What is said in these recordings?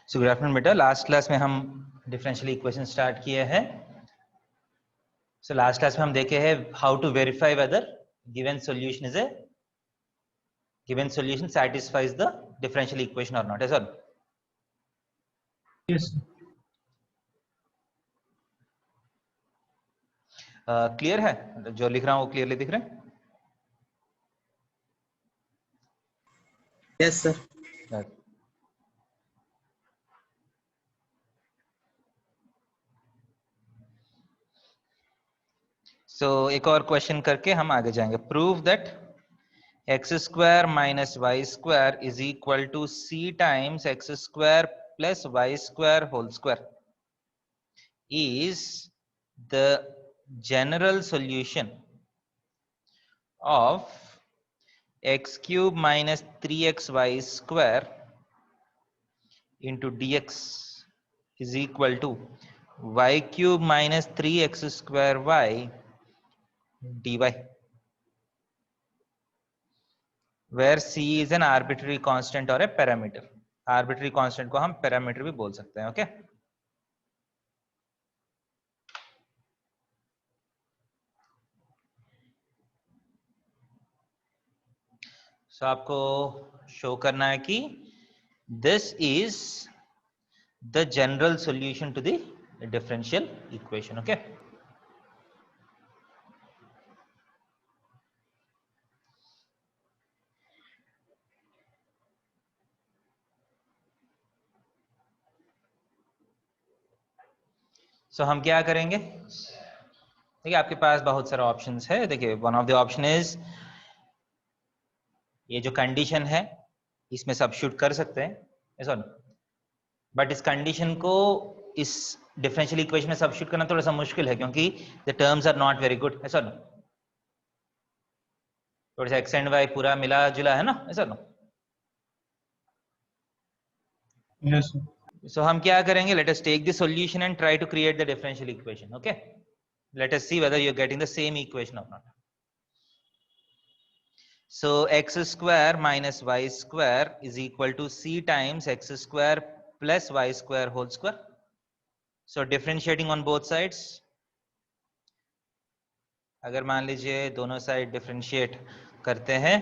So good afternoon बेटा, last class में हम डिफरेंशियल इक्वेशन स्टार्ट किए हैं। सो लास्ट क्लास में हम देखे हैं how to verify whether given solution satisfies the differential equation or not, है सर? Yes. क्लियर है? जो लिख रहा हूँ वो क्लियरली दिख रहा है? Yes, sir. सो एक और क्वेश्चन करके हम आगे जाएंगे। Prove that x square minus y square is equal to c times x square plus y square whole square is the general solution of x cube minus 3xy square into dx is equal to y cube minus 3x square y dy, where c is an arbitrary constant or a parameter. Arbitrary constant को हम parameter भी बोल सकते हैं। Okay, सो आपको show करना है कि this is the general solution to the differential equation. Okay, so हम क्या करेंगे? देखिए आपके पास बहुत सारे ऑप्शंस है। देखिए one of the option is ये जो कंडीशन है इसमें सब्स्टिट्यूट कर सकते हैं, ऐसा ना? बट इस कंडीशन को इस डिफरेंशियल इक्वेशन में सब्स्टिट्यूट करना थोड़ा सा मुश्किल है क्योंकि the terms are not very good, ऐसा ना? थोड़ा सा एक्स एंड वाई पूरा मिला जुला है ना, ऐसा ना? Yes, sir. So हम क्या करेंगे? Let us take the solution and try to create the differential equation. Okay, let us see whether you're getting the same equation or not. So x square minus y square is equal to c times x square plus y square whole square. So differentiating on both sides, अगर मान लीजिए दोनों side differentiate करते हैं,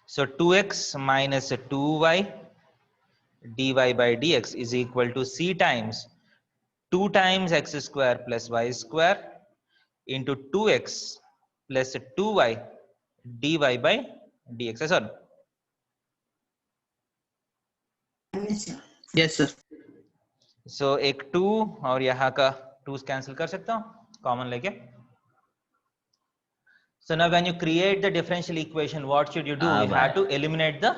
so 2x minus 2y dy by dx is equal to c times 2 times x square plus y square into 2x plus 2y dy by dx, है sir? Yes, sir. सो एक 2 और यहाँ का 2 कैंसिल कर सकता हूँ कॉमन लेके। So now when you create the differential equation, what should you do? You have to eliminate the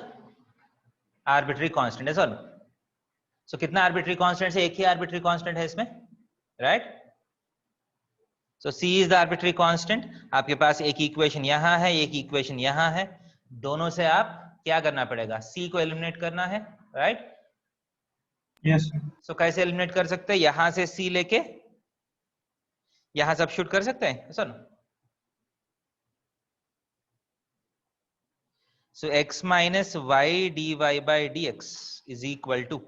arbitrary constant, है सर? So कितना arbitrary constant है? एक ही arbitrary constant है इसमें, right? So c is the arbitrary constant. आपके पास एक equation यहाँ है, एक इक्वेशन यहाँ है, दोनों से आप क्या करना पड़ेगा? c को एलिमिनेट करना है, right? Yes, sir. So कैसे एलिमिनेट कर सकते हैं? यहां से c लेके यहां सब्स्टिट्यूट कर सकते हैं, sir? So x minus y dy by dx is equal to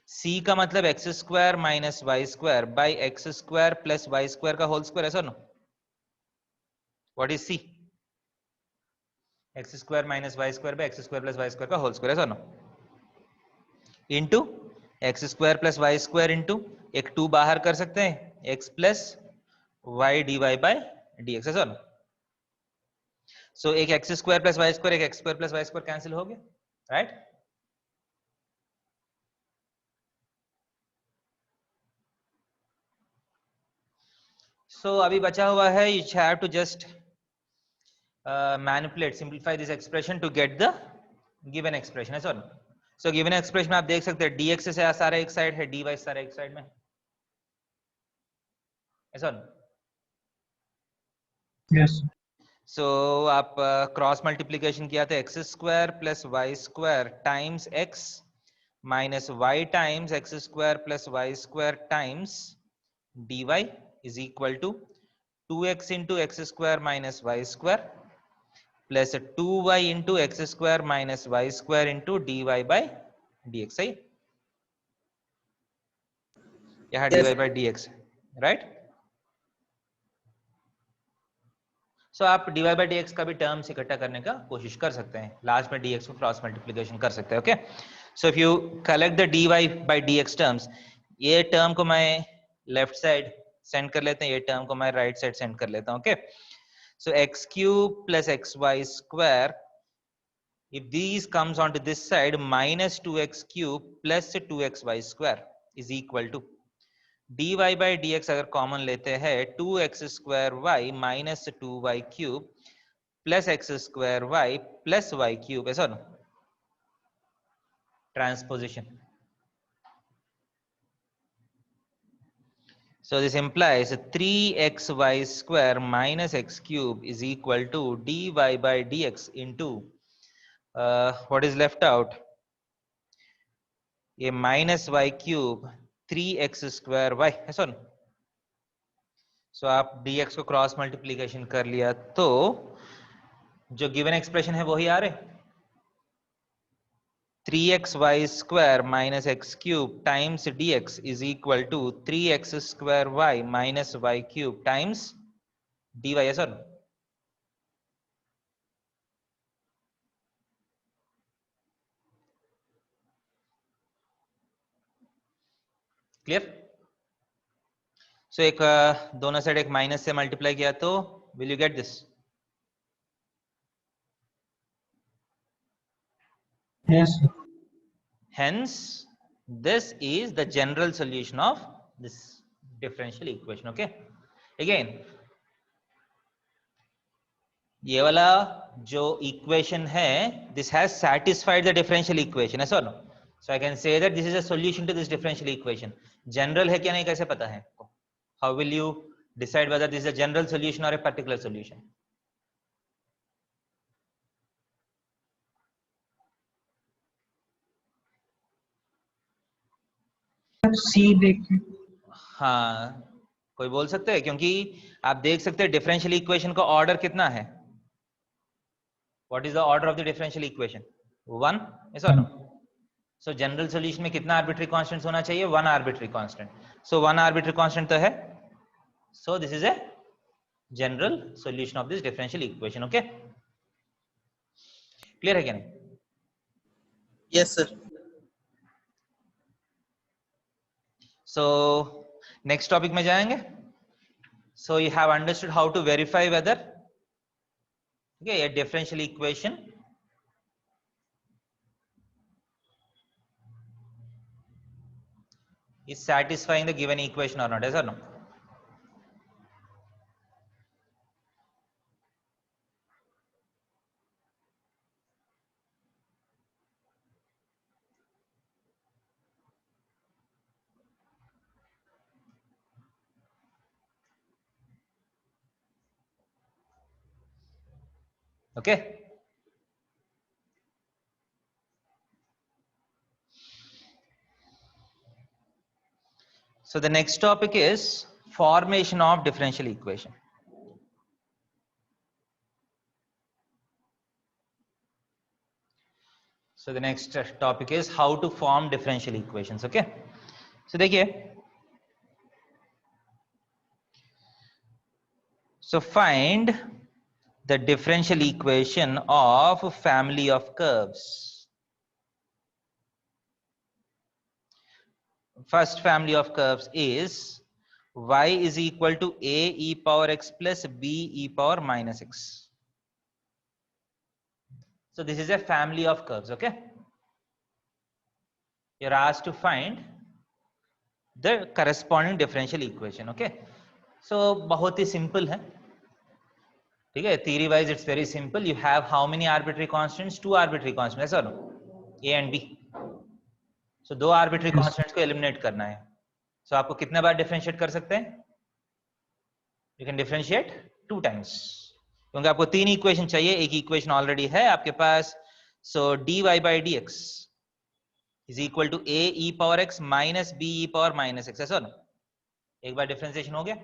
c का मतलब x square minus y square by x square plus y square का होल स्क्वायर, है sir? No, what is c? x square minus y square by x square plus y square का whole square, है sir? No, into x square plus y square into एक 2 बाहर कर सकते हैं, x plus y dy by dx, है sir? No, so एक x square plus y square, एक x square plus y square cancel हो गया, राइट? सो अभी बचा हुआ है, you have to just manipulate, simplify this expression to get the given expression, है सर? सो गिवन एक्सप्रेशन आप देख सकते हैं dx से सारा एक साइड है, dy सारा एक साइड में, है सर? Yes. सो आप क्रॉस मल्टीप्लीकेशन किया था, x square plus y square times x minus y times x square plus y square times dy is equal to 2x into x square minus y square plus 2y into x square minus y square into dy by dx, सही? यहाँ dy by dx, right? सो आप dy by dx का भी terms इकट्ठा करने का कोशिश कर सकते हैं, लास्ट में dx को क्रॉस मल्टीप्लिकेशन कर सकते हैं, okay? So if you collect the dy by dx terms, ये टर्म को मैं लेफ्ट साइड सेंड कर लेते हैं, ये टर्म को मैं राइट साइड सेंड कर लेता हूं, okay? So x cube plus xy square, if these comes onto this side, minus 2x cube plus 2xy square is equal to dy by dx अगर कॉमन लेते हैं 2x square y minus 2y cube plus x square y plus y cube, ऐसा ना? Transposition. So this implies 3xy square minus x cube is equal to dy by dx into what is left out? ये minus y cube 3x square y, ऐसा ना? So आप dx को cross multiplication कर लिया तो जो गिवन एक्सप्रेशन है वही आ रहे, 3xy square minus x cube times dx is equal to 3x square y minus y cube times dy, ऐसा ना? क्लियर? सो एक दोनों साइड एक माइनस से मल्टीप्लाई किया तो will you get this? Yes, sir. Hence this is the general solution of this differential equation, okay? Again, ये वाला जो इक्वेशन है, this has satisfied the differential equation, ऐसा ना? So I can say that this is a solution to this differential equation. General है क्या नहीं कैसे पता है? How will you decide whether this is a general solution or a particular solution? C देखिए। हाँ, कोई बोल सकते हैं, क्योंकि आप देख सकते हैं डिफरेंशियल इक्वेशन का ऑर्डर कितना है? What is the order of the differential equation? 1, yes और नो? सो जनरल सॉल्यूशन में कितना आर्बिट्री कांस्टेंट होना चाहिए? 1 arbitrary constant. So 1 arbitrary constant तो है, so this is a general solution of this differential equation, okay? Clear है क्या नहीं? Yes sir. So next topic में जाएंगे. So you have understood how to verify whether okay a differential equation is satisfying the given equation or not, yes or no? Okay, so the next topic is formation of differential equation. So the next topic is how to form differential equations, okay? So देखिए, so find the differential equation of family of curves. First family of curves is y is equal to a e power x plus b e power minus x. So this is a family of curves, okay? You're asked to find the corresponding differential equation, okay? So बहुत ही simple है, ठीक है? Theory wise it's very simple. You have how many arbitrary constants? 2 arbitrary constants, ऐसा ना? A and B. So 2 arbitrary constants को eliminate करना है. So आपको कितने बार differentiate कर सकते हैं? You can differentiate 2 times. क्योंकि आपको 3 इक्वेशन चाहिए, एक इक्वेशन ऑलरेडी है आपके पास. So dy by dx is equal to a e power x minus b e power minus x, ऐसा ना? एक बार डिफरेंशिएशन हो गया.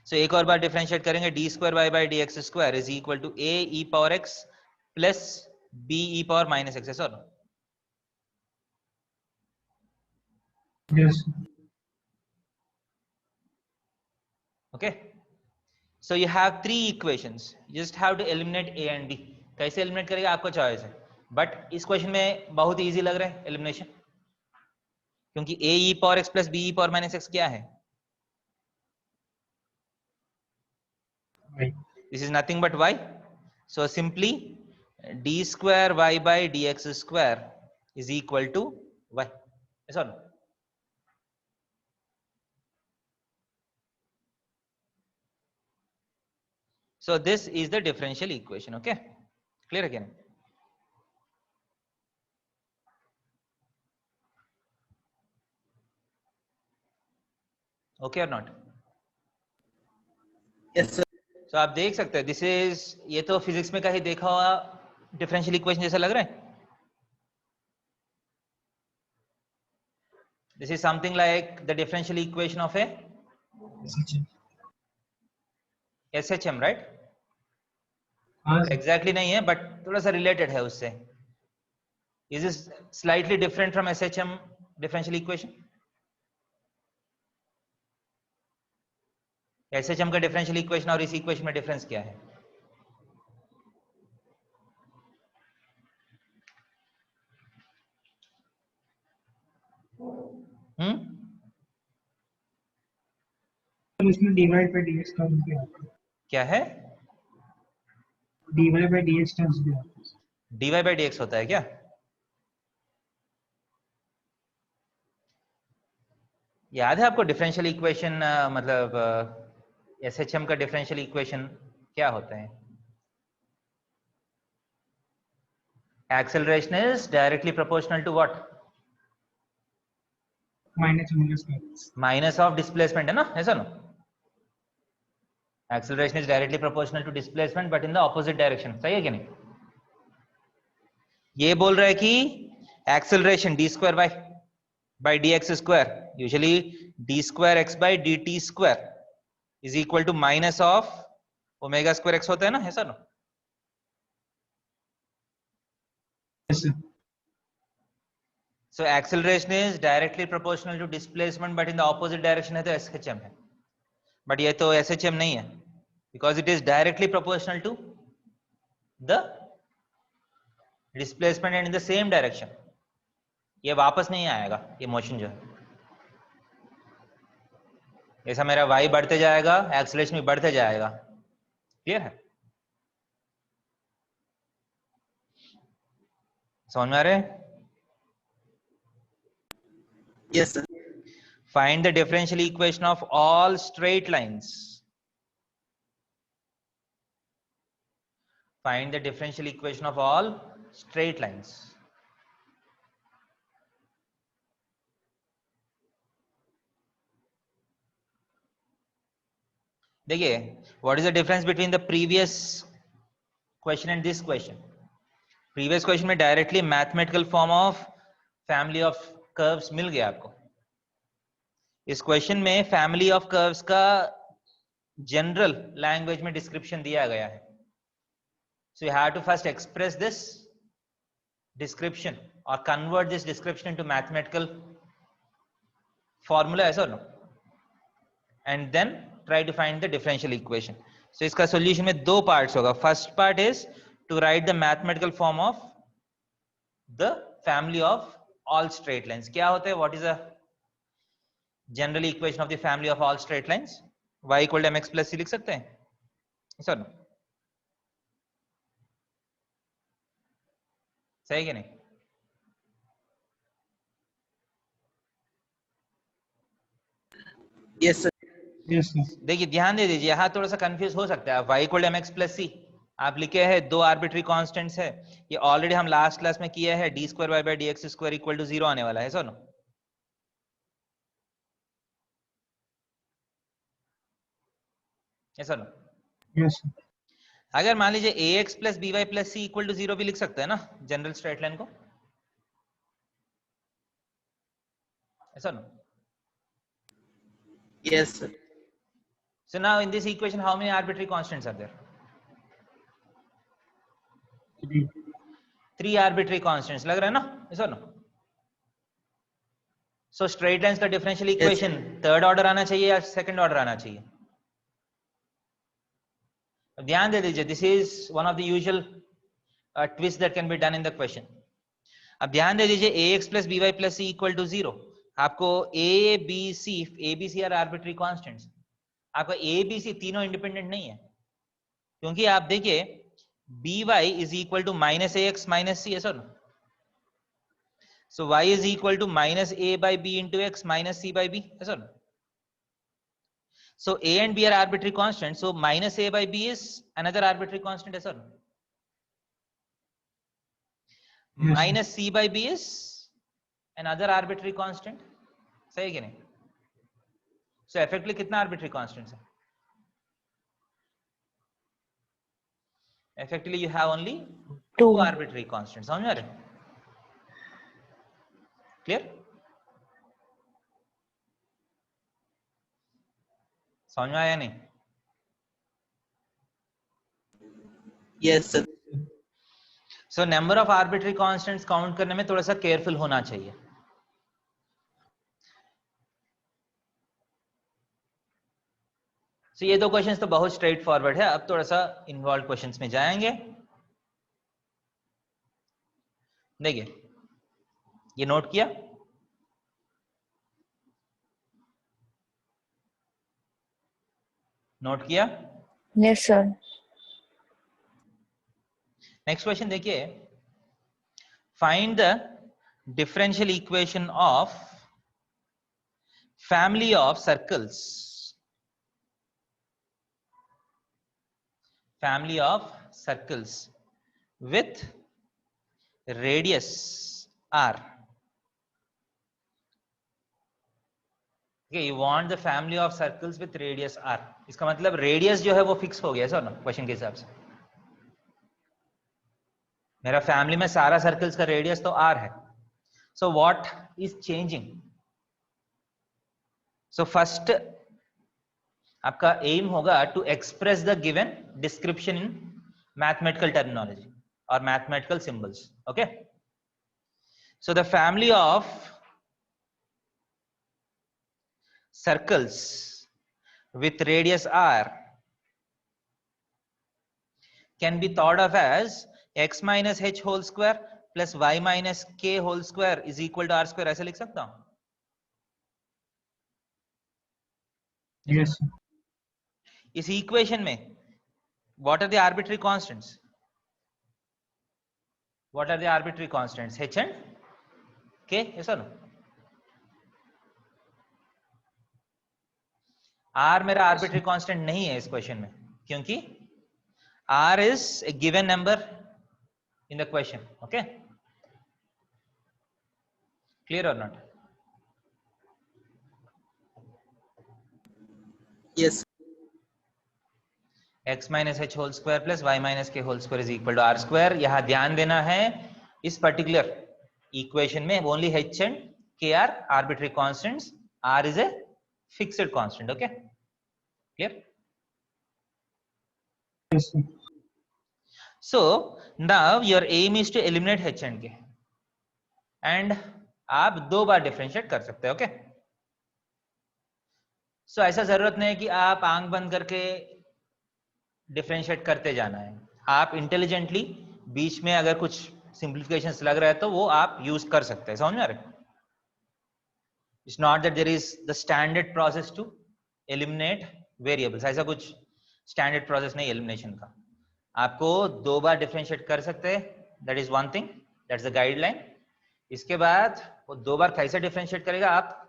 So एक और बार डिफरेंशिएट करेंगे, d square y by d x square is equal to a e power x plus b e power minus x, yes or no? Yes. Okay, so you have three equations, you just have to eliminate a and b. कैसे eliminate करेगा आपको choice है, but इस question में बहुत easy लग रहा है एलिमिनेशन, क्योंकि a e power x plus b e power minus x क्या है? Right. This is nothing but y. So simply d square y by dx square is equal to y, yes or no? So this is the differential equation. Okay, clear again? Okay or not? Yes, sir. So आप देख सकते हैं, this is, ये तो physics में कहीं देखा हुआ डिफरेंशियल इक्वेशन जैसा लग रहा है. This is something like the differential equation of A SHM, right? हाँ एग्जैक्टली नहीं है, बट थोड़ा सा रिलेटेड है उससे. Is this slightly different from SHM differential equation? SHM का डिफरेंशियल इक्वेशन और इस इक्वेशन में डिफरेंस क्या है? तो इसमें डिवाइड बाय डीएक्स टर्म्स भी आता है. क्या है? डिवाइड बाय डीएक्स टर्म्स भी आता है. dy बाई dx होता है क्या? याद है आपको डिफरेंशियल इक्वेशन, मतलब एसएचएम का डिफरेंशियल इक्वेशन क्या होता है? Acceleration is directly proportional to what? Minus omega square. Minus of displacement है ना, ऐसा ना? Acceleration is directly proportional to displacement but in the opposite direction, सही है कि नहीं? ये बोल रहा है कि acceleration d square y by d x square, usually d square x by d t square is equal to minus of omega square x होता है ना, ऐसा ना? Yes, sir. So acceleration is directly proportional to displacement but in the opposite direction है तो SHM है, but ये तो SHM नहीं है because it is directly proportional to the displacement and in the same direction. ये वापस नहीं आएगा ये मोशन जो है. ऐसा मेरा y बढ़ते जाएगा, एक्सेलरेशन भी बढ़ते जाएगा. क्लियर है? समझ में आ रहे हैं? Yes, sir. Find the differential equation of all straight lines. Find the differential equation of all straight lines. देखिए, what is the difference between the previous question and this question? Previous question में directly mathematical form of family of curves मिल गया आपको. इस question में family of curves का general language में description दिया गया है. So you have to first express this description और convert this description into mathematical formula, ऐसा नो, and then try to find the differential equation. So इसका सॉल्यूशन में दो पार्ट्स होगा. First part is to write the mathematical form of the family of all straight lines. क्या होता है? What is a general equation of the family of all straight lines? y equal to mx plus c लिख सकते हैं, sir? सही कि नहीं? Yes, sir. Yes, sir. देखिए ध्यान दे दीजिए, यहाँ थोड़ा सा कंफ्यूज हो सकता है. y equal to mx plus c आप लिखे हैं, दो आर्बिट्री कांस्टेंट्स है. ये ऑलरेडी हम लास्ट क्लास में किया है. D square y by d x square equal to 0 आने वाला है, सर? ऐसा नो? Yes, sir. अगर मान लीजिए a x plus b y plus c equal to 0 भी लिख सकते हैं ना जनरल स्ट्रेट लाइन को, ऐसा no? Yes, sir. So now in this equation how many arbitrary constants are there? 3. 3 arbitrary constants लग रहा है ना, ऐसा ना? सो स्ट्रेट लाइंस का डिफरेंशियल इक्वेशन थर्ड ऑर्डर आना चाहिए या सेकंड ऑर्डर आना चाहिए? ध्यान दे दीजिए, this is one of the usual twist that can be done in the question. अब ध्यान दे दीजिए, ax plus by plus c equal to 0. आपको a b c are arbitrary constants. आपका a b c तीनों इंडिपेंडेंट नहीं है, क्योंकि आप देखिए by is equal to minus ax minus c, ऐसा ना? So y is equal to minus a by b into x minus c by b, ऐसा ना? So a and b are arbitrary constants. So minus a by b is another arbitrary constant, ऐसा ना? Yes, Minus c by b is another arbitrary constant, सही है कि नहीं? So effectively कितना arbitrary constants है? Effectively you have only two arbitrary constants. समझ में आ रहे? Clear? समझ में आया नहीं? Yes, sir. So number of arbitrary constants count करने में थोड़ा सा careful होना चाहिए. So ये दो क्वेश्चंस तो बहुत स्ट्रेट फॉरवर्ड है. अब थोड़ा सा इन्वॉल्व क्वेश्चंस में जाएंगे. देखिए, ये नोट किया? नोट किया? Yes sir. नेक्स्ट क्वेश्चन देखिए, find the differential equation of family of circles. Family of circles with radius r. You want the family of circles with radius r. इसका मतलब radius जो है वो फिक्स हो गया, सर ना, क्वेश्चन के हिसाब से. मेरा फैमिली में सारा सर्कल्स का रेडियस तो r है. So what is changing? So first आपका एम होगा to express the given description in mathematical terminology और mathematical symbols. Okay, so the family of circles with radius r can be thought of as x minus h whole square plus y minus k whole square is equal to r square. ऐसे लिख सकता हूं? yes, sir. इस equation में what are the arbitrary constants? What are the arbitrary constants? h and k, ऐसा ना? r मेरा arbitrary constant नहीं है इस क्वेश्चन में, क्योंकि r is a given number in the question. Okay, clear or not? Yes. x minus h whole square plus y minus k whole square is equal to r square. यहां ध्यान देना है, इस पर्टिकुलर इक्वेशन में only h and k are arbitrary constants. r is a fixed constant. Okay, clear? Yes, sir. So now your aim is to eliminate h and k, and आप दो बार differentiate कर सकते हैं. ओके, सो ऐसा जरूरत नहीं है कि आप आंख बंद करके डिफरेंशिएट करते जाना है. आप इंटेलिजेंटली बीच में अगर कुछ सिंप्लीफिकेशंस लग रहा है तो वो आप यूज कर सकते हैं. समझ में आ रहा है? It's not that there is the standard process to eliminate variables. ऐसा कुछ स्टैंडर्ड प्रोसेस नहीं एलिमिनेशन का. आपको दो बार डिफरेंशिएट कर सकते हैं, that is one thing, that's the guideline. इसके बाद वो दो बार कैसे डिफरेंशिएट करेगा आप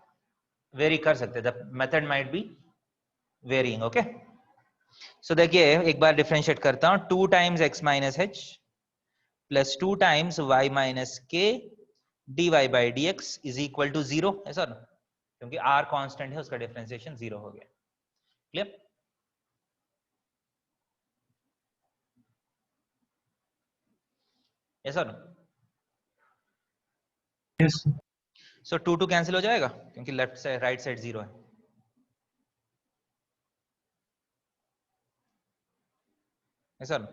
वेरी कर सकते हैं. The method might be varying. Okay, so देखिए एक बार डिफरेंशिएट करता हूं. 2 times x minus h plus 2 times y minus k dy by dx is equal to 0. ऐसा ना, क्योंकि r कांस्टेंट है, उसका डिफरेंशिएशन 0 हो गया. क्लियर? ऐसा ना? Yes, sir. सो 2 2 कैंसिल हो जाएगा, क्योंकि लेफ्ट साइड राइट साइड 0 है. ऐसा ना?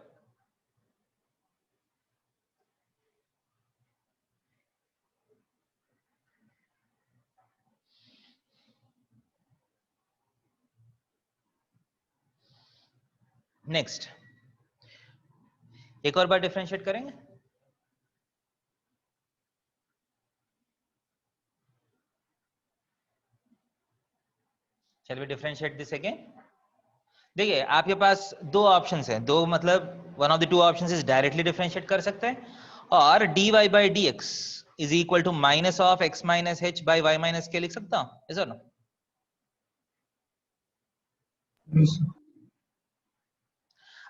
नेक्स्ट एक और बार डिफरेंशिएट करेंगे. Shall we differentiate this again? देखिए आपके पास दो ऑप्शंस हैं, दो मतलब one of the two options is directly differentiate कर सकते हैं, और dy by dx is equal to minus of x minus h by y minus k लिख सकता हूं. इज और नो? Yes, sir.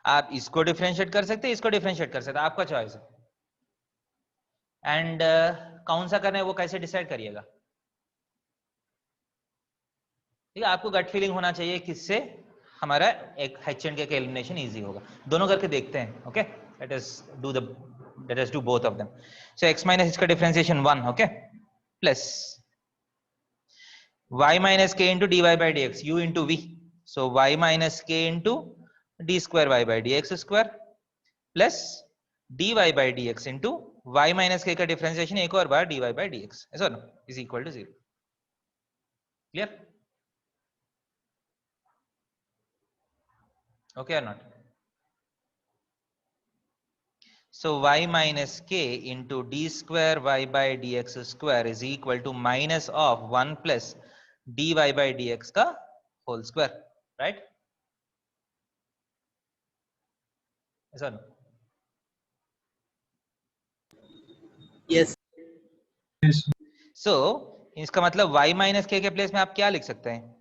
आप इसको डिफरेंशिएट कर सकते हैं, इसको डिफरेंशिएट कर सकते हैं, आपका चॉइस है. एंड कौन सा करना है वो कैसे डिसाइड करिएगा? ठीक है, आपको गट फीलिंग होना चाहिए किससे हमारा एक h and k का एलिमिनेशन इजी होगा. दोनों करके देखते हैं. Okay, let us do both of them. So x minus h का differentiation 1, okay, plus y minus k into dy by dx, u into v, so y minus k into d square y by dx square plus dy by dx into y minus k का differentiation एक और बार dy by dx, ऐसा ना, is equal to 0. Clear? Okay or not? So y minus k into d square y by dx square is equal to minus of 1 plus dy by dx का whole square, right? ऐसा ना? Yes. Yes, sir. So इसका मतलब y minus k के place में आप क्या लिख सकते हैं?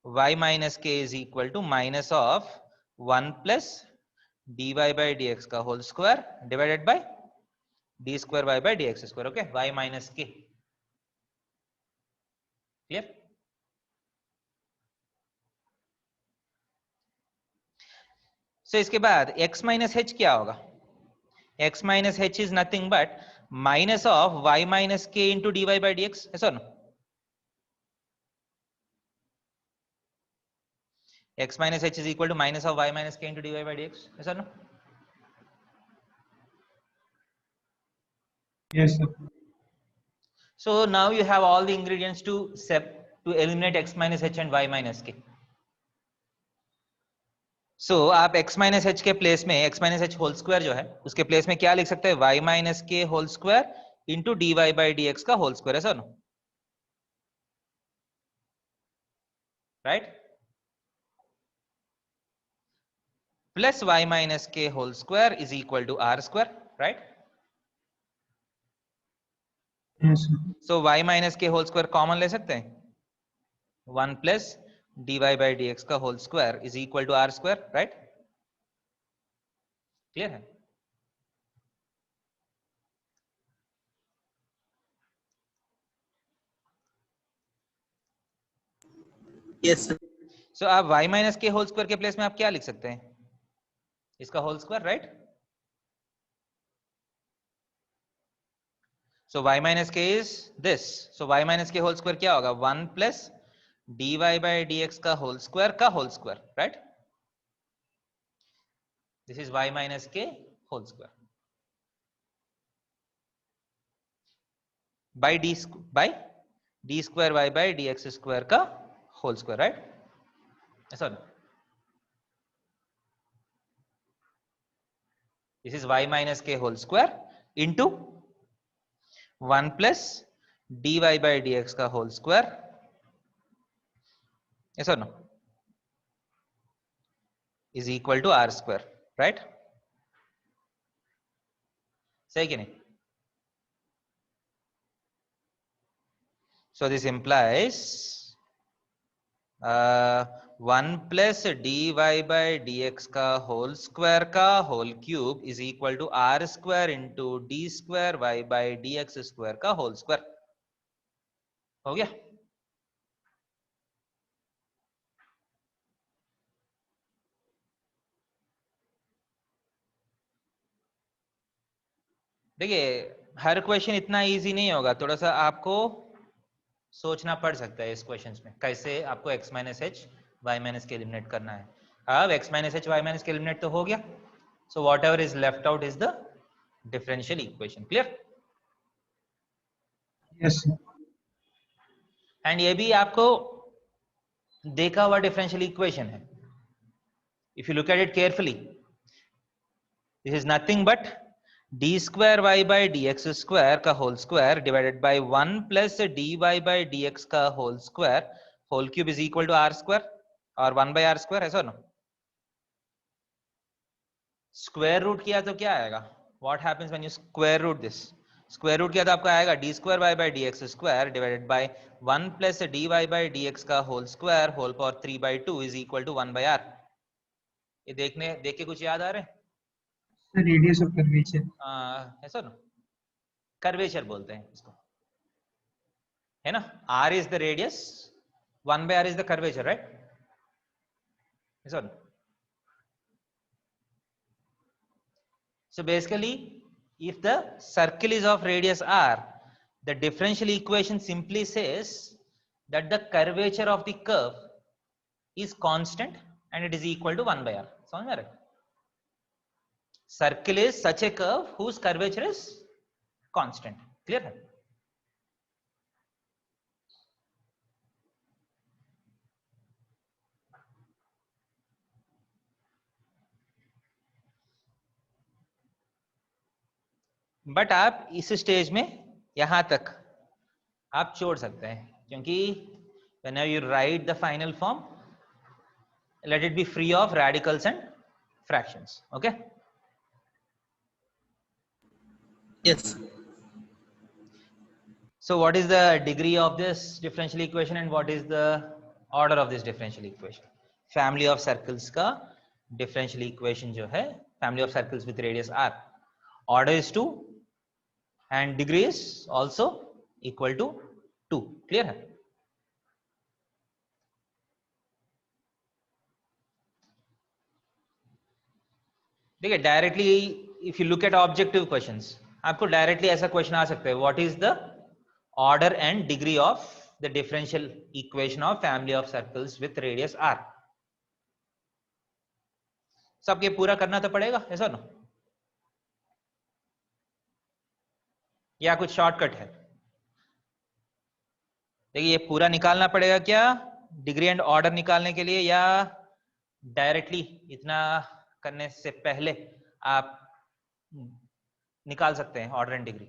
y minus k is equal to minus of 1 plus dy by dx का whole square divided by d square y by dx square. Okay, y minus k. Clear? So इसके बाद x minus h क्या होगा? x minus h is nothing but minus of y minus k into dy by dx. ऐसा ना? x minus h is equal to minus of y minus k into dy by dx. ऐसा ना? Yes, sir. So now you have all the ingredients to eliminate x minus h and y minus k. So आप x minus h के place में x minus h whole square जो है उसके place में क्या लिख सकते हैं? y minus k whole square into dy by dx का होल स्क्वायर, ऐसा ना? Right? Plus y minus k whole square is equal to r square, right? Yes, sir. So y minus k whole square common ले सकते हैं, 1 प्लस dy by dx का whole square is equal to r square, right? Clear है? Yes, sir. So आप y minus k whole square के place में आप क्या लिख सकते हैं? इसका whole square, right? So y minus k is this. So y minus k whole square क्या होगा? 1 plus dy by dx का whole square, right? This is y minus k whole square by d square y by dx square का whole square, right? ऐसा ना? This is y minus k whole square into 1 plus dy by dx का whole square, ऐसा ना? is equal to r square, right? सही कि नहीं? So this implies 1 plus dy by dx का होल स्क्वायर का whole cube is equal to r square into d square y by dx square का whole square. हो गया? देखिए हर question इतना इजी नहीं होगा, थोड़ा सा आपको सोचना पड़ सकता है इस क्वेश्चंस में कैसे आपको x minus h y minus k eliminate करना है. अब x minus h y minus k eliminate तो हो गया, so whatever is left out is the differential equation. Clear? Yes, sir. And ये भी आपको देखा हुआ डिफरेंशियल इक्वेशन है, if you look at it carefully, this is nothing but d square y by dx square का whole square divided by 1 plus dy by dx का whole square whole cube is equal to r square और 1 by r square, ऐसा ना? Square root किया तो क्या आएगा? What happens when you square root this? Square root किया तो आपका आएगा d square y by dx square divided by 1 plus dy by dx का whole square whole power 3 by 2 is equal to 1 by r. ये देख के कुछ याद आ रहे हैं? रेडियस ऑफ कर्वेचर, ऐसा ना, कर्वेचर बोलते हैं इसको, है ना? r is the radius, 1 by r is the curvature, right? ऐसा ना? So basically, if the circle is of radius r, the differential equation simply says that the curvature of the curve is constant and it is equal to 1 by r. समझ में आ रहा है? Circle is such a curve whose curvature is constant. Clear है? But आप इस stage में यहां तक आप छोड़ सकते हैं, क्योंकि whenever you write the final form, let it be free of radicals and fractions. Okay? Yes. So what is the degree of this differential equation and what is the order of this differential equation? Family of circles का differential equation जो है, family of circles with radius r, order is 2 and degree is also equal to 2. Clear है? देखिए, directly if you look at objective questions, आपको directly ऐसा question आ सकता है, what is the order and degree of the differential equation of family of circles with radius r. सब ये पूरा करना तो पड़ेगा, ऐसा ना? या कुछ शॉर्टकट है? देखिए, ये पूरा निकालना पड़ेगा क्या डिग्री एंड ऑर्डर निकालने के लिए, या डायरेक्टली इतना करने से पहले आप निकाल सकते हैं ऑर्डर एंड डिग्री?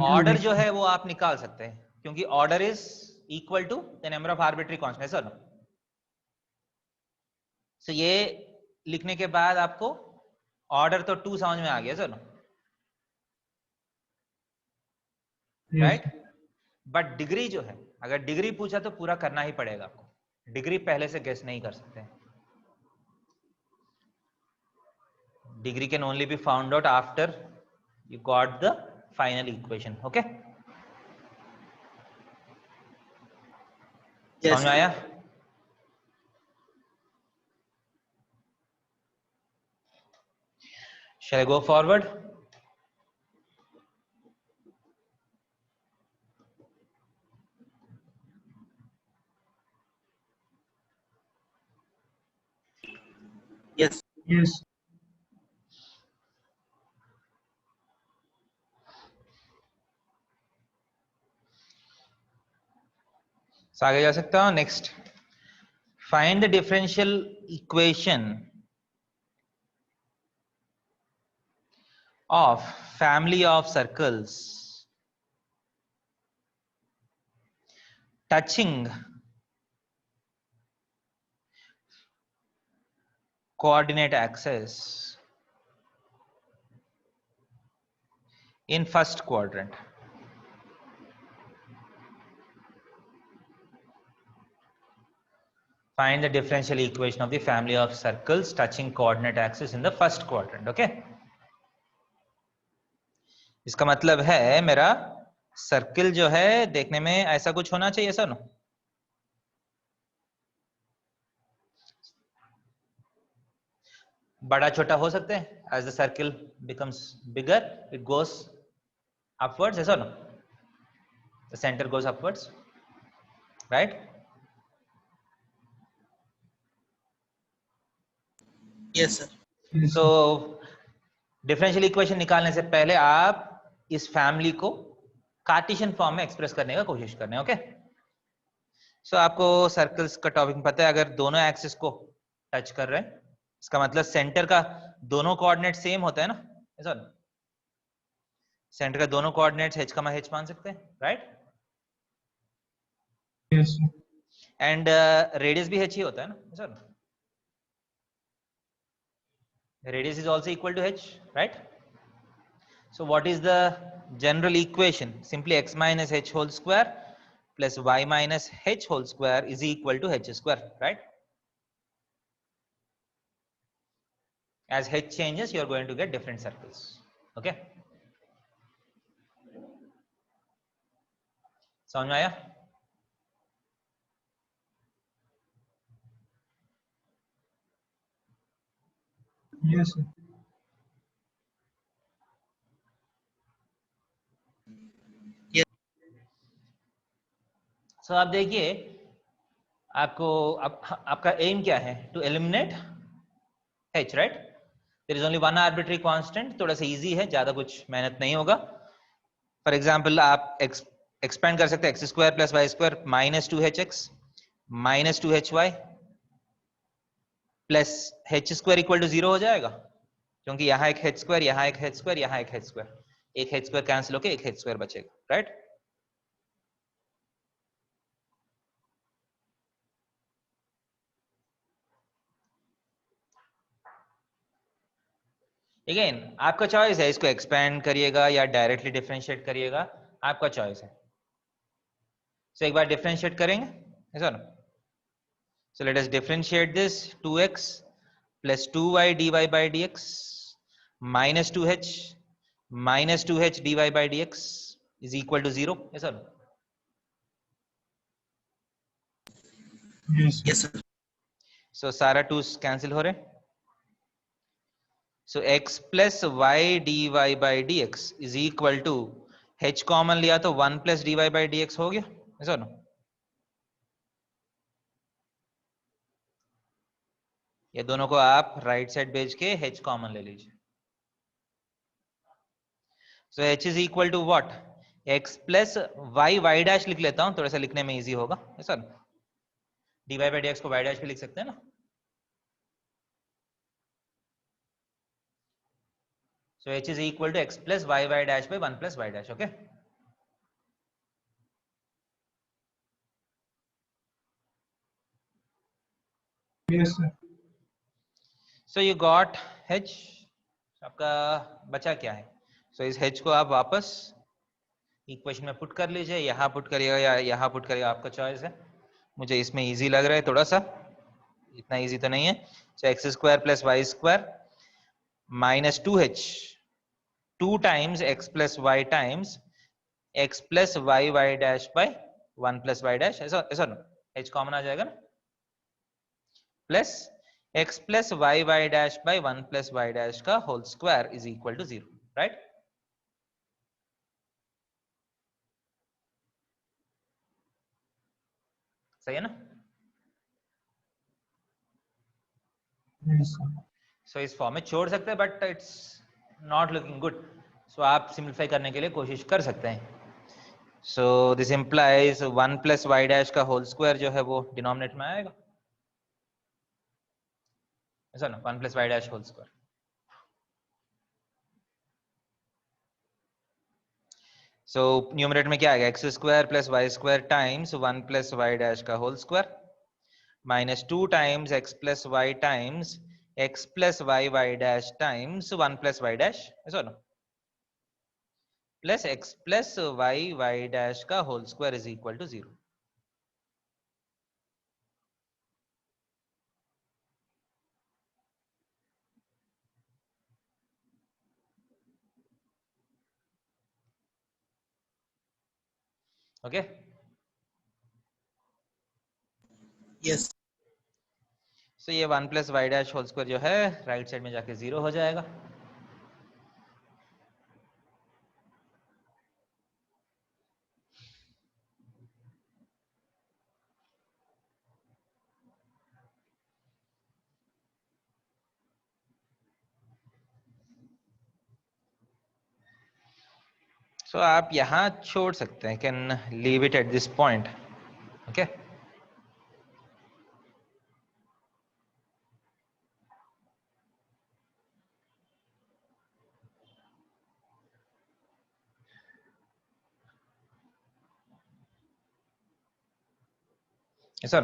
ऑर्डर जो है वो आप निकाल सकते हैं, क्योंकि order is equal to the number of arbitrary constant, है ना? सो ये लिखने के बाद आपको ऑर्डर तो 2 समझ में आ गया, सर, राइट? बट डिग्री जो है, अगर डिग्री पूछा तो पूरा करना ही पड़ेगा आपको. डिग्री पहले से गेस नहीं कर सकते. Degree can only be found out after you got the final equation. Okay, समझ में आया? Shall I go forward? Yes. Yes. So आगे जा सकता हूँ. Next, find the differential equation of family of circles touching coordinate axis in first quadrant. Find the differential equation of the family of circles touching coordinate axis in the first quadrant. Okay? इसका मतलब है मेरा circle जो है देखने में ऐसा कुछ होना चाहिए, सर, बड़ा छोटा हो सकते हैं. As the circle becomes bigger it goes upwards, ऐसा ना? The centre goes upwards, right? Yes, sir. So differential equation निकालने से पहले आप इस फैमिली को कार्टेशियन फॉर्म में एक्सप्रेस करने का कोशिश करने. ओके, सो आपको सर्कल्स का टॉपिक पता है, अगर दोनों एक्सिस को टच कर रहे हैं इसका मतलब सेंटर का दोनों कोऑर्डिनेट सेम होता है ना, ऐसा सेंटर का दोनों कोऑर्डिनेट्स h, h मान सकते हैं, right? Yes, sir. And radius भी h ही होता है ना, sir? Radius is also equal to h, right? So what is the general equation? Simply x minus h whole square plus y minus h whole square is equal to h square, right? As h changes, you are going to get different circles. Okay? समझ में आया? Yes, sir. So आप देखिए, आपको आपका aim क्या है? To eliminate h, right? There is only one arbitrary constant. थोड़ा सा इजी है, ज्यादा कुछ मेहनत नहीं होगा. फॉर एग्जाम्पल आप एक्सपेंड कर सकते हैं x square plus y square minus 2hx minus 2hy plus h square equal to 0 हो जाएगा, क्योंकि यहाँ एक h स्क्वायर, यहाँ एक h स्क्वायर, यहाँ एक h स्क्वायर, एक h स्क्वायर कैंसिल होकर एक h स्क्वायर बचेगा, राइट? अगेन आपका चॉइस है, इसको एक्सपेंड करिएगा या डायरेक्टली डिफरेंशिएट करिएगा, आपका चॉइस है. सो एक बार डिफरेंशिएट करेंगे, ऐसा ना? So let us differentiate this 2x plus 2y dy by dx minus 2h minus 2h dy by dx is equal to 0. Yes sir. Yes, sir. Yes, sir. So सारा 2's cancel हो रहे. So x plus y dy by dx is equal to h common लिया तो 1 plus dy by dx हो गया. Yes or no? ये दोनों को आप राइट साइड भेज के h कॉमन ले लीजिए. So h is equal to what? x plus y dash लिख लेता हूं, थोड़ा सा लिखने में इजी होगा. ऐसा dy by dx को y dash भी लिख सकते हैं ना. So h is equal to x plus y dash by 1 plus y dash. Okay. Yes, sir. So you got h. आपका बचा क्या है? So इस h को आप वापस इक्वेशन में पुट कर लीजिए, यहाँ पुट करिएगा या यहाँ पुट करिएगा, आपका चॉइस है. मुझे इसमें इजी लग रहा है थोड़ा सा, इतना इजी तो नहीं है. So x square plus y square minus 2h 2 times x plus y times x plus y dash by 1 plus y dash. ऐसा ऐसा ना, h कॉमन आ जाएगा ना, plus x plus y dash by 1 plus y dash का whole square is equal to 0, right? सही है ना? Yes, sir. सो इस फॉर्म में छोड़ सकते हैं, but it's not looking good. So आप सिंप्लीफाई करने के लिए कोशिश कर सकते हैं. So this implies 1 plus y dash का होल स्क्वायर जो है वो डिनोमिनेटर में आएगा, ऐसा ना, 1 plus y dash whole square. So numerator में क्या आएगा? X square plus y square times 1 plus y dash का whole square minus 2 times x plus y times x plus y dash times 1 plus y dash, ऐसा ना, plus x plus y dash का whole square is equal to 0. Okay. Yes. So ये 1 plus y dash whole square जो है right side में जाके 0 हो जाएगा. सो आप यहां छोड़ सकते हैं, can leave it at this point. Okay. Sir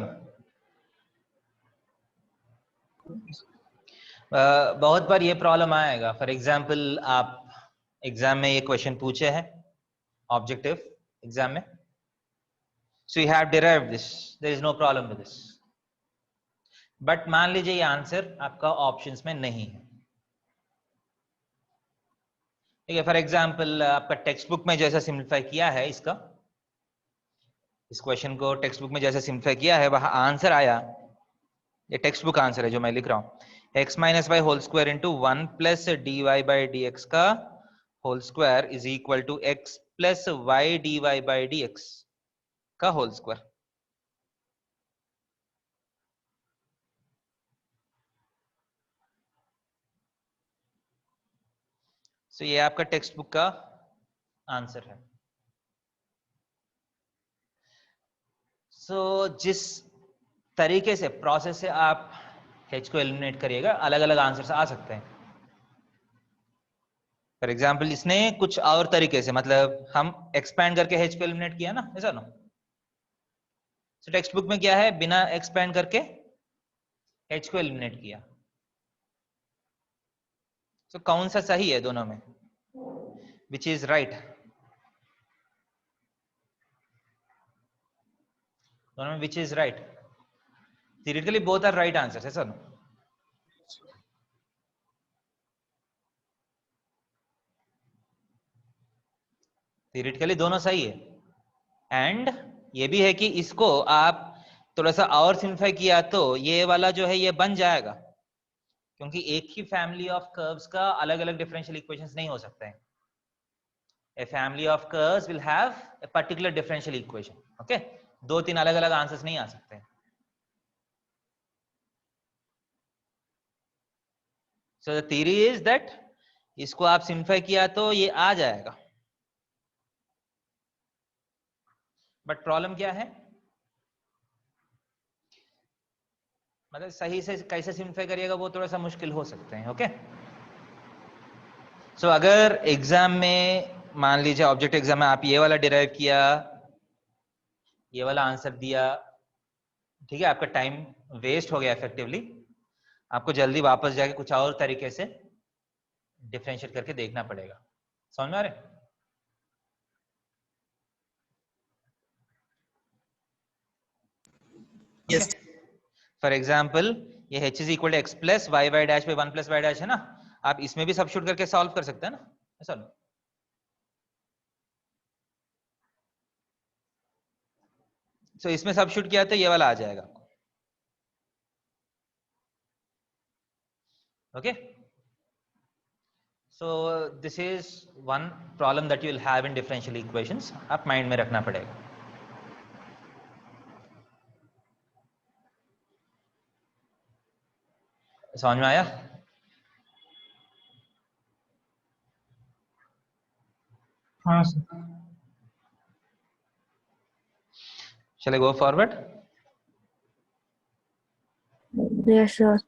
बहुत बार ये प्रॉब्लम आएगा। फॉर एग्जांपल आप एग्जाम में ये क्वेश्चन पूछे हैं ऑब्जेक्टिव एग्जाम में, so you have derived this, there is no problem with this, but मान लीजिए ये आंसर आपका ऑप्शंस में नहीं है। ठीक है, फॉर एग्जांपल आपका टेक्स्ट बुक में जैसा सिंप्लीफाई किया है इसका, इस क्वेश्चन को टेक्स्ट बुक में जैसे सिंप्लीफाई किया है वहां आंसर आया, ये टेक्स्ट बुक आंसर है जो मैं लिख रहा हूं, x minus y whole square into 1 plus d y by d x का whole square is equal to x plus y d y by d x का होल स्क्वायर। सो ये आपका टेक्स्ट बुक का आंसर है। सो जिस तरीके से process से आप h को एलिमिनेट करिएगा अलग अलग आंसर्स आ सकते हैं। फॉर एग्जाम्पल इसने कुछ और तरीके से, मतलब हम एक्सपैंड करके h को एलिमिनेट किया ना, ऐसा ना। सो टेक्स्ट बुक में क्या है, बिना एक्सपैंड करके h को एलिमिनेट किया। सो कौन सा सही है दोनों में, विच इज राइट? दोनों में which is right? Theoretically both are right answers है सर। थियरेटिकली दोनों सही है, एंड ये भी है कि इसको आप थोड़ा सा और सिंप्लीफाई किया तो ये वाला जो है ये बन जाएगा, क्योंकि एक ही फैमिली ऑफ कर्व्स का अलग अलग डिफरेंशियल इक्वेशंस नहीं हो सकते हैं। A family of curves will have a particular differential equation, okay. दो तीन अलग अलग आंसर्स नहीं आ सकते। So the theory is that इसको आप सिंप्लीफाई किया तो ये आ जाएगा, बट प्रॉब्लम क्या है, मतलब सही से कैसे सिंप्लीफाई करिएगा वो थोड़ा सा मुश्किल हो सकते हैं, ओके। सो अगर एग्जाम में मान लीजिए ऑब्जेक्ट एग्जाम में आप ये वाला डिराइव किया, ये वाला आंसर दिया, ठीक है, आपका टाइम वेस्ट हो गया इफेक्टिवली, आपको जल्दी वापस जाके कुछ और तरीके से डिफरेंशिएट करके देखना पड़ेगा। समझ में आ रहे? Yes. फॉर एग्जाम्पल ये h is equal to x plus y y dash पे 1 प्लस वाई डैश है ना, आप इसमें भी सब्स्टिट्यूट करके सॉल्व कर सकते हैं ना, ऐसा ना। सो इसमें सब्स्टिट्यूट किया तो ये वाला आ जाएगा, okay. So this is one problem that you will have in differential equations, आप माइंड में रखना पड़ेगा। समझ में आया? हाँ sir. Shall I go forward? Yes, sir.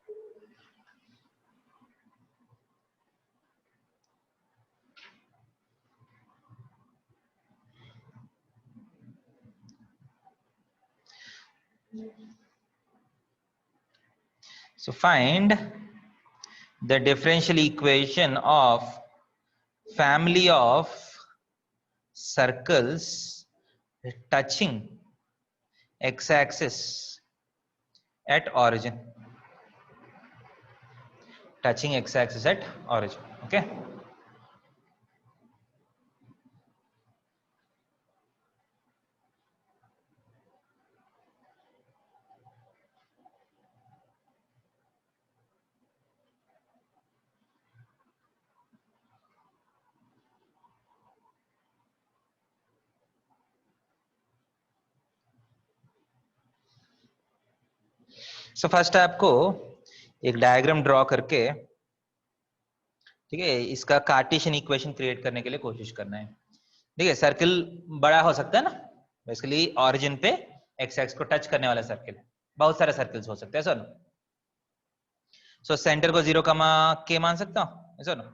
So find the differential equation of family of circles touching x-axis at origin. Touching x-axis at origin. Okay. So first आपको एक डायग्राम ड्रॉ करके, ठीक है, इसका कार्टेशियन इक्वेशन क्रिएट करने के लिए कोशिश करना है। ठीक है, सर्किल बड़ा हो सकता है ना, बेसिकली ऑरिजिन पे एक्स एक्स को टच करने वाला सर्किल, बहुत सारे सर्किल्स हो सकते हैं सर। सो सेंटर को 0, k मान सकता हूँ सर।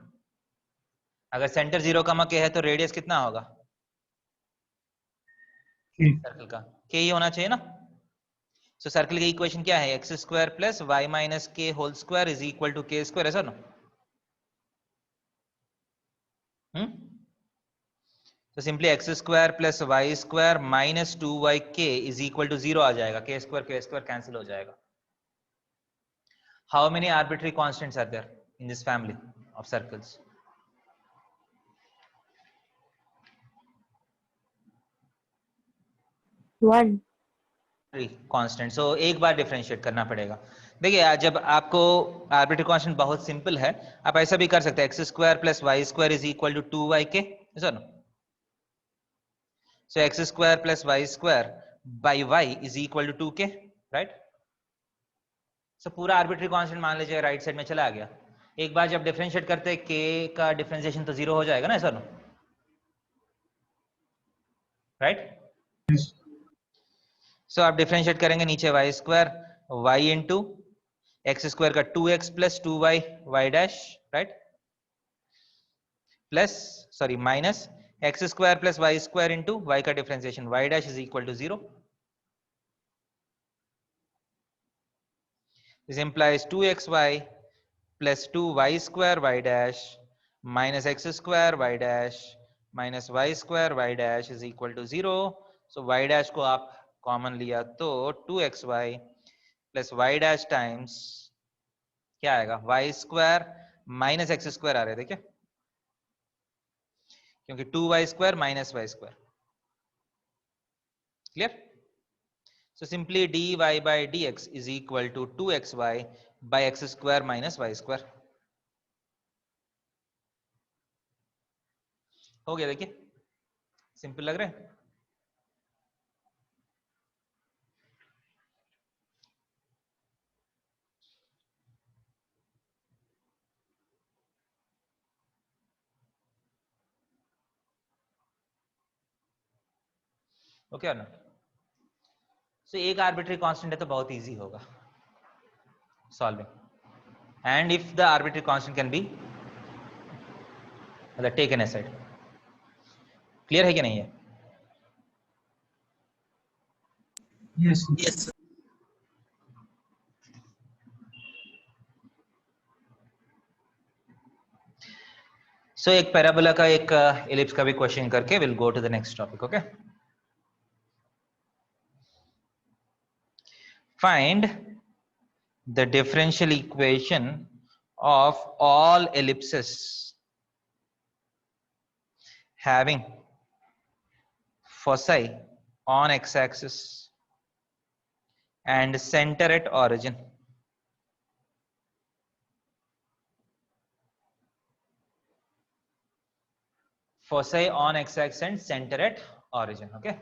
अगर सेंटर 0, k है तो रेडियस कितना होगा सर्किल का? k ही होना चाहिए ना। सो सर्कल की इक्वेशन क्या है? X square plus y minus k whole square is equal to k square, ऐसा ना? तो simply x square plus y square minus 2yk is equal to 0 आ जाएगा. के स्क्वायर कैंसिल हो जाएगा. How many arbitrary constants are there in this family of circles? 1. Constant. So एक बार differentiate करना पड़ेगा. देखिए जब आपको आर्बिट्री कांस्टेंट बहुत सिंपल है, आप ऐसा भी कर सकते हैं. X square plus y square is equal to 2yk, ऐसा ना? So x square plus y square by y is equal to 2k, right? So पूरा आर्बिट्री कांस्टेंट मान लीजिए राइट साइड में चला गया. एक बार जब डिफरेंशिएट करते हैं k का डिफरेंशिएशन तो 0 हो जाएगा ना, ऐसा ना? राइट? सो आप डिफरेंशिएट करेंगे नीचे y square y into x square का 2x plus 2y y dash, right? Plus sorry minus x square plus y square into y का differentiation y dash is equal to 0. This implies 2xy plus 2y square y dash minus x square y dash minus y square y dash is equal to 0. So y dash को आप common लिया तो 2xy plus y dash times क्या आएगा? Y square minus x square आ रहे थे क्या? क्योंकि 2y square minus y square. Clear? So simply dy by dx is equal to 2xy by x square minus y square. हो गया. देखिए सिंपल लग रहा है. ओके ना? सो एक आर्बिट्री कांस्टेंट है तो बहुत इजी होगा solving. And if the arbitrary constant can be मतलब टेकन असाइड. क्लियर है कि नहीं है? Yes. Yes, sir. सो एक पैराबोला का एक एलिप्स का भी क्वेश्चन करके will go to the next topic. Okay, find the differential equation of all ellipses having foci on x-axis and center at origin. Foci on x-axis and center at origin. Okay.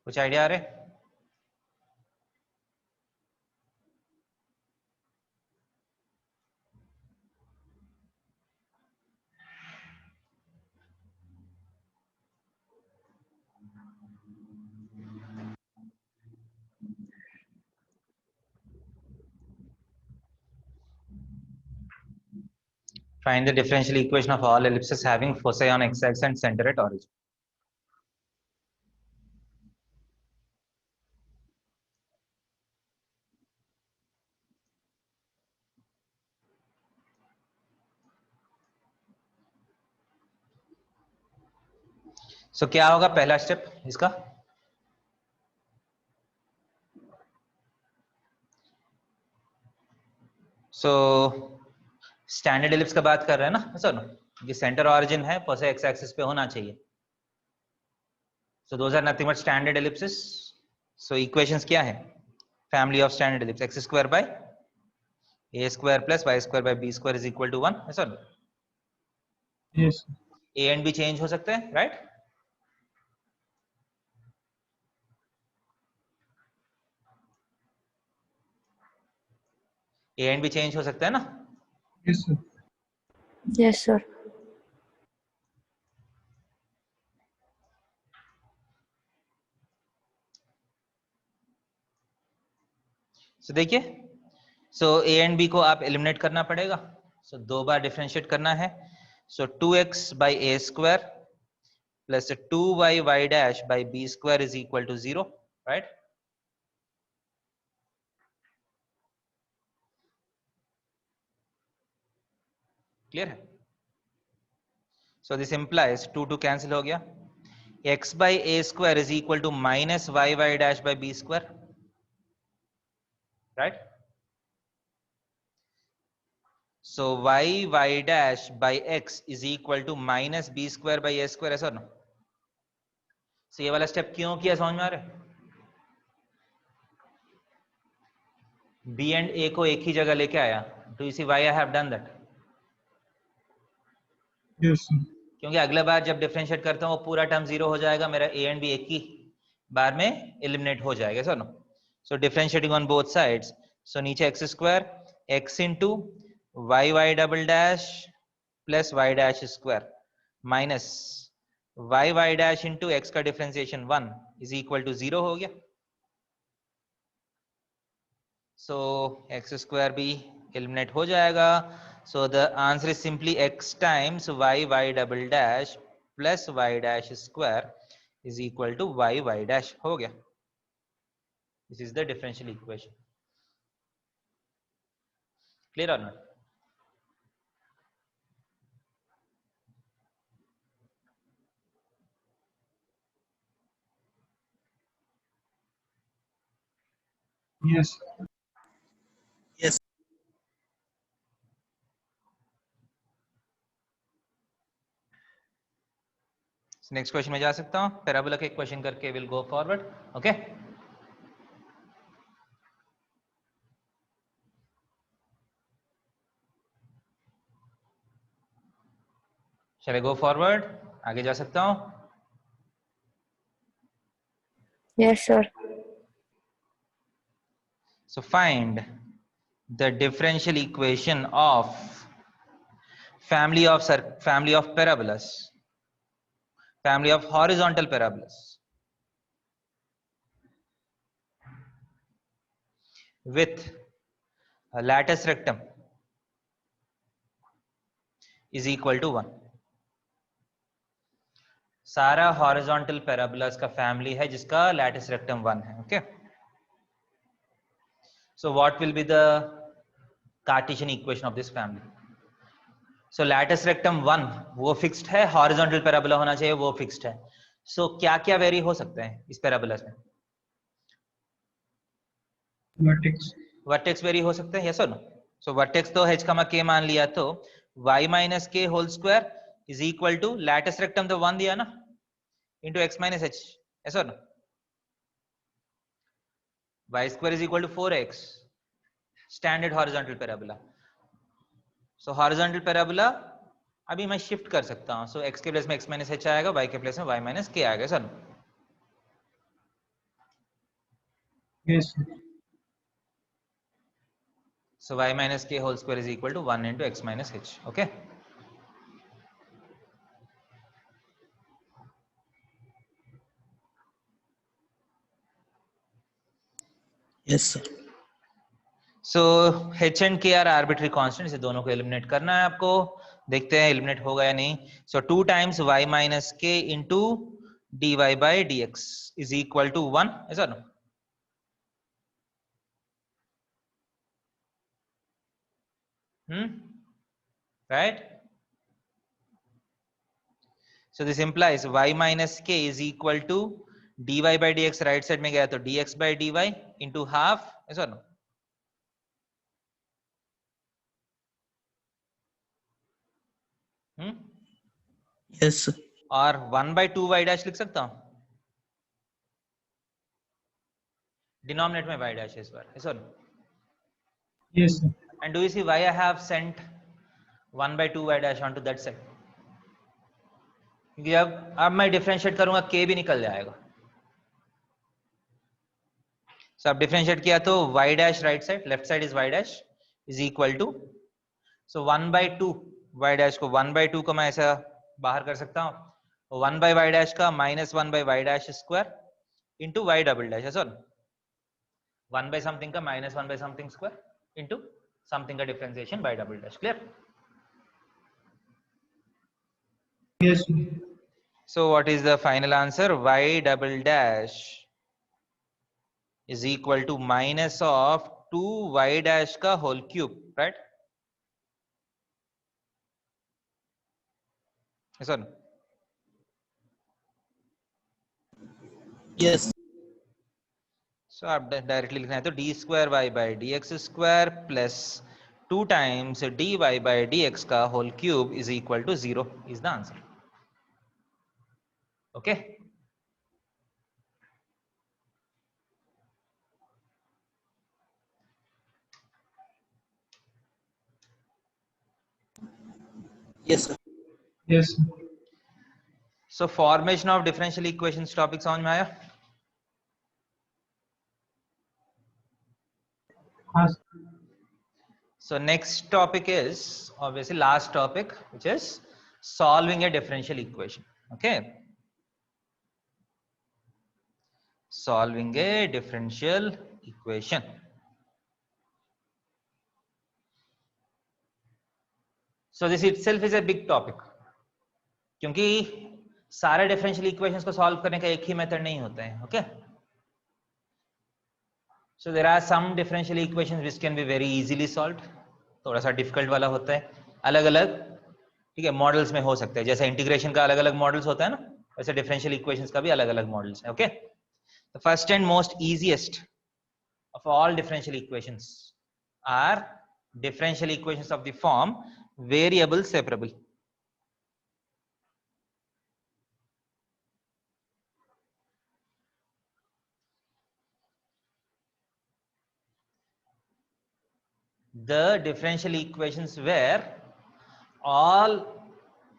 कुछ idea आ रहे? Find the differential equation of all ellipses having foci on x-axis and center at origin. सो क्या होगा पहला step इसका? So standard ellipse का बात कर रहे हैं ना सर? ये सेंटर ऑरिजिन है, फोसी एक्स एक्सिस पे होना चाहिए. So those are nothing but standard ellipses. So equations क्या है? Family of standard ellipse x square by a square plus y square by b square is equal to 1, है sir? Yes. A and b change हो सकते हैं, राइट? A and b change हो सकता है ना? Yes, sir. Yes, sir. सो देखिए, सो ए एंड बी को आप एलिमिनेट करना पड़ेगा। सो 2 बार डिफरेंशिएट करना है। सो 2x by a square plus 2y y dash by b square is equal to 0, right? Clear है? सो दिस implies 2 कैंसिल हो गया। x by a square is equal to minus y y dash by b square, right? So y y dash by x is equal to minus b square by a square, ऐसा ना? So ये वाला step क्यों किया समझ में आ रहा है? b and a को एक ही जगह लेके आया। Do you see why I have done that? Yes, sir. क्योंकि अगले बार जब डिफरेंशिएट करता हूँ वो पूरा टर्म 0 हो जाएगा, मेरा a and b एक ही बार में एलिमिनेट हो जाएगा, ऐसा ना? So differentiating on both sides, so नीचे x square x into y y double dash plus y dash square minus y y dash into x का डिफरेंशिएशन 1 is equal to 0 हो गया। So x square भी eliminate हो जाएगा। So the answer is simply x times y y double dash plus y dash square is equal to y y dash हो गया। This is the differential equation. Clear or not? Yes. Yes. Next question में जा सकता हूं। Parabola के question करके will go forward. Okay, shall I go forward? आगे जा सकता हूं? Yes, sir. So find the differential equation of family of parabolas, family of horizontal parabolas with a lattice rectum is equal to 1। सारा horizontal parabolas का family है जिसका lattice rectum 1 है। Okay, so what will be the Cartesian equation of this family? So lattice rectum 1 वो fixed है, horizontal parabola होना चाहिए वो फिक्स्ड है। सो क्या क्या वेरी हो सकते हैं इस पैराबोलास में? Vertex. वर्टेक्स वेरी हो सकते हैं, यस और नो? सो वर्टेक्स तो h कमा k मान लिया तो y minus k whole square is equal to latus rectum तो 1 दिया ना into x minus h, yes और no? y square is equal to 4x, standard horizontal parabola. So horizontal parabola अभी मैं shift कर सकता हूं। सो x के प्लेस में x माइनस h आएगा, y के प्लेस में y माइनस k आएगा, sir? Yes, sir. So y minus k whole square is equal to 1 into x minus h. Okay. Yes, sir. So h and k are arbitrary constants, इसे दोनों को eliminate करना है आपको। देखते हैं एलिमिनेट होगा या नहीं। So 2 times y minus k into dy by dx is equal to 1, is or no? Right? So this implies y minus k is equal to dy by dx, right side में गया तो dx by dy into half, is or no? Yes, sir. और 1 by 2 y dash लिख सकता हूं, denominate में y dash इस बार, is or no? Yes, sir. And do you see why I have sent 1 by 2 y dash onto that side? क्योंकि अब मैं differentiate करूंगा k भी निकल जाएगा। सो अब डिफरेंशिएट किया तो y dash right side, left side is y dash is equal to, so 1/2 y dash को 1/2 को मैं ऐसा बाहर कर सकता हूँ, 1/y डैश का -1/y dash square into y double dash, ऐसा 1/something का -1/something स्क्वायर इंटू समथिंग का differentiation y double dash. Clear? Yes, sir. So what is the final answer? Y double dash is equal to minus of 2y dash का whole cube, right? Yes or no? Yes. So आप directly लिखना है तो d square y by dx square plus 2 times dy by dx का whole cube is equal to 0 is the answer. Okay? Yes, sir. Yes, sir. So formation of differential equations topic समझ में आया? हाँ, sir. So next topic is obviously last topic, which is solving a differential equation. Okay? Solving a differential equation. So this itself is a big topic, क्योंकि सारे differential equations को solve करने का एक ही मेथड नहीं होता है. Okay, so there are some differential equations which can be very easily solved, थोड़ा सा डिफिकल्ट वाला होता है, अलग अलग, ठीक है, मॉडल्स में हो सकते हैं. जैसे इंटीग्रेशन का अलग अलग मॉडल्स होता है ना, वैसे डिफरेंशियल इक्वेशंस का भी अलग अलग मॉडल्स है. Okay, the first and most easiest of all differential equations are differential equations of the form variable separable. The differential equations where all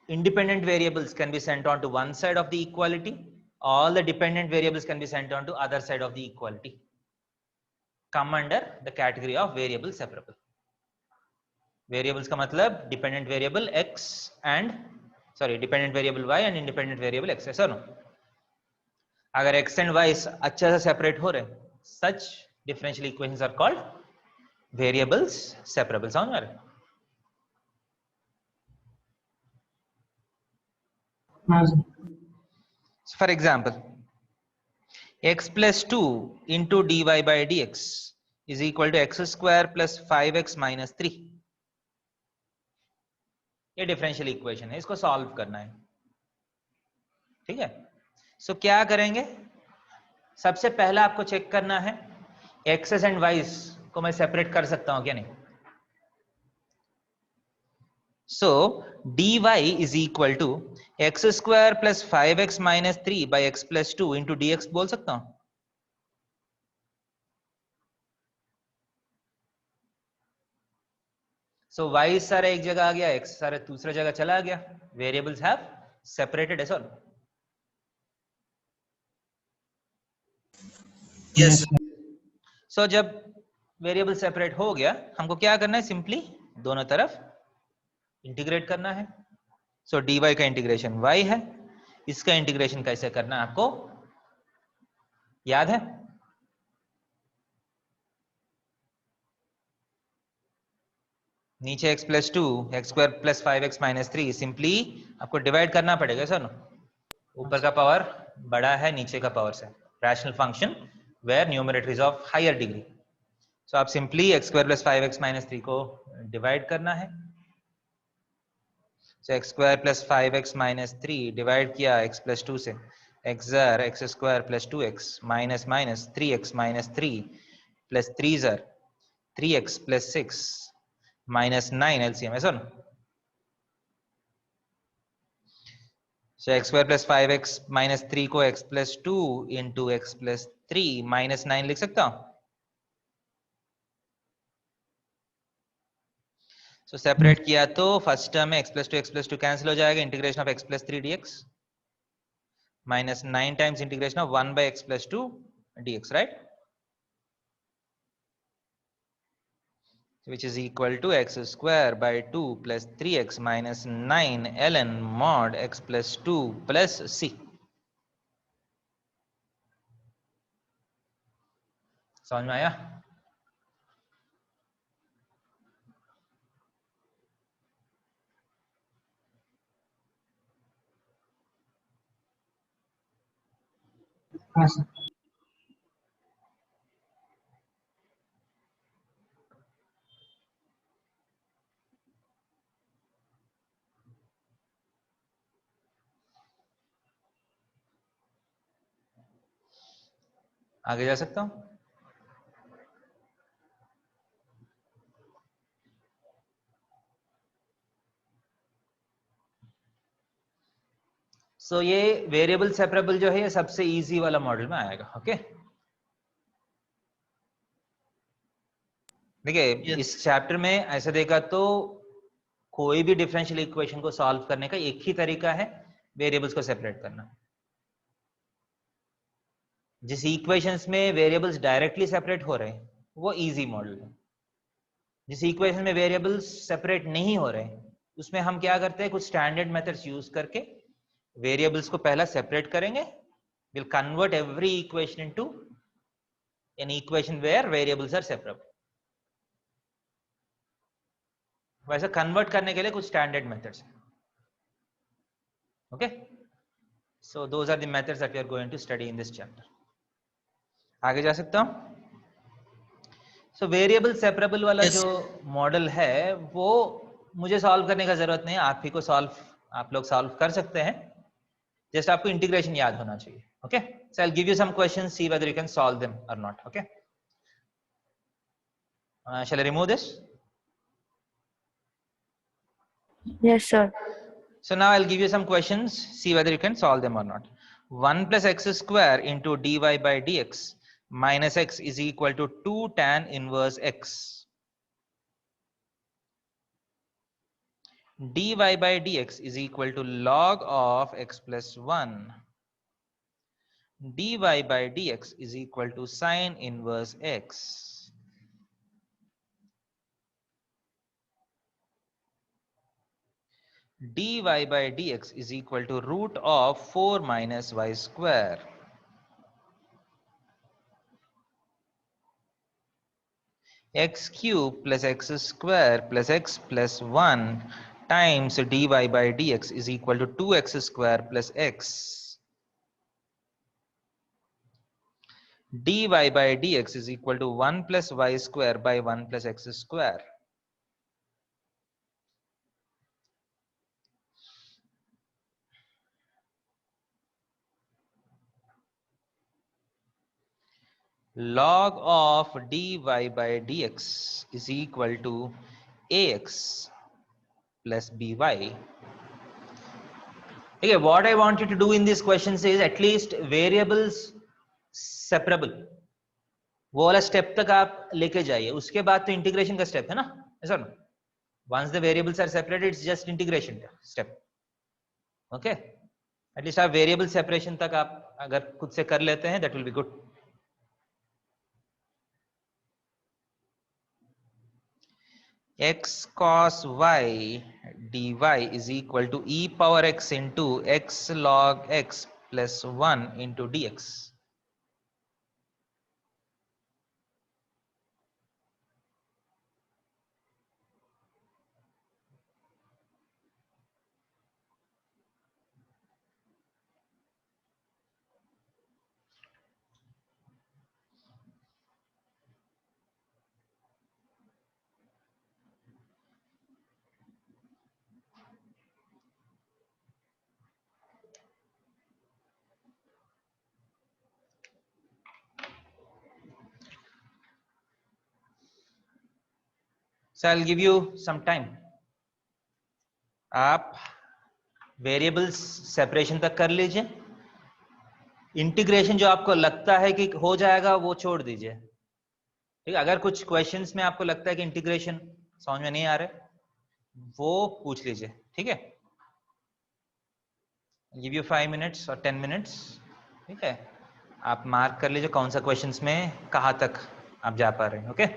independent variables can be sent on to one side of the equality, all the dependent variables can be sent on to other side of the equality, come under the category of variable separable. Variables का मतलब dependent variable x and dependent variable y and independent variable x, ऐसा ना. अगर x and y अच्छे से separate हो रहे, such differential equations are called variables separable. समझ में आ रहा है? हाँ, sir. For example, x plus 2 into dy by dx is equal to x square plus 5x minus 3. ये डिफरेंशियल इक्वेशन है, इसको सॉल्व करना है. ठीक है, सो क्या करेंगे, सबसे पहला आपको चेक करना है एक्सेस एंड वाइस को मैं सेपरेट कर सकता हूं क्या नहीं. सो dy is equal to x square plus 5x minus 3 by x plus 2 into dx बोल सकता हूं. So y सारा एक जगह आ गया, x सारा दूसरा जगह चला गया. Variables have separated as well. Yes. So जब वेरिएबल सेपरेट हो गया, हमको क्या करना है, सिंपली दोनों तरफ इंटीग्रेट करना है. सो dy का इंटीग्रेशन y है, इसका इंटीग्रेशन कैसे करना है आपको याद है? नीचे x plus 2 x square plus 5x minus 3 simply आपको डिवाइड करना पड़ेगा सर ना. ऊपर का पावर बड़ा है नीचे का पावर से, rational function where numerator is of higher degree. So आप simply x square plus 5x minus 3 को डिवाइड करना है. So x square plus 5x minus 3 divide किया x प्लस 2 से, x ज़र x square plus 2x minus minus 3x minus 3 plus 3 ज़र 3x plus 6 minus 9 LCM, ऐसा ना. सो x square plus 5x minus 3 को x plus 2 into x plus 3 minus 9 लिख सकता हूं. सो सेपरेट किया तो फर्स्ट टर्म में x प्लस 2 कैंसिल हो जाएगा, integration of x plus 3 dx. minus 9 times integration of 1 by x plus 2 dx, right? Which is equal to x square by 2 plus 3x minus 9 ln mod x plus 2 plus c. समझ में आया? हाँ sir. आगे जा सकता हूं? सो ये variable separable जो है ये सबसे इजी वाला मॉडल में आएगा। ओके, देखिए Yes. इस चैप्टर में ऐसा देखा तो कोई भी डिफरेंशियल इक्वेशन को सॉल्व करने का एक ही तरीका है, वेरिएबल्स को सेपरेट करना। जिस इक्वेशंस में वेरिएबल्स डायरेक्टली सेपरेट हो रहे हैं वो इजी मॉडल है। जिस इक्वेशन में वेरिएबल्स सेपरेट नहीं हो रहे उसमें हम क्या करते हैं, कुछ स्टैंडर्ड मेथड्स यूज करके वेरिएबल्स को पहला सेपरेट करेंगे। Will convert every equation into an equation where variables are separable. वैसे कन्वर्ट करने के लिए कुछ स्टैंडर्ड मेथड्स हैं। Okay, so those are the methods that we are going to study in this chapter. आगे जा सकता हूं? सो वेरिएबल सेपरेबल वाला Yes. जो मॉडल है वो मुझे सॉल्व करने का जरूरत नहीं है, आप ही को आप लोग सॉल्व कर सकते हैं। जस्ट आपको इंटीग्रेशन याद होना चाहिए। Okay, so I will give you some questions, see whether you can solve them or not. Okay, shall I remove this? Yes, sir. So now I'll give you some questions, see whether you can solve them or not. 1 plus x square into dy by dx minus x is equal to 2 tan inverse x. dy by dx is equal to log of x plus 1. dy by dx is equal to sine inverse x. dy by dx is equal to root of 4 minus y square. X cube plus x square plus x plus 1 times dy by dx is equal to 2x square plus x. dy by dx is equal to 1 plus y square by 1 plus x square. Log of dy by dx is equal to ax plus by. Okay, what I want you to do in these questions is at least variables separable, वो वाला step तक आप लेके जाइए। उसके बाद तो integration का स्टेप है ना, ऐसा ना? Once the variables are separated, it's just integration step. Okay, at least आप वेरिएबल सेपरेशन तक आप अगर खुद से कर लेते हैं, that will be good. X cos y dy is equal to e power x into x log x plus 1 into dx. So I'll give you some time. आप वेरिएबल्स सेपरेशन तक कर लीजिए। इंटीग्रेशन जो आपको लगता है कि हो जाएगा वो छोड़ दीजिए। ठीक है, अगर कुछ क्वेश्चंस में आपको लगता है कि इंटीग्रेशन समझ में नहीं आ रहे वो पूछ लीजिए। ठीक है, गिव यू 5 मिनट्स और 10 मिनट्स, ठीक है। आप मार्क कर लीजिए कौन सा क्वेश्चंस में कहाँ तक आप जा पा रहे हैं, ओके।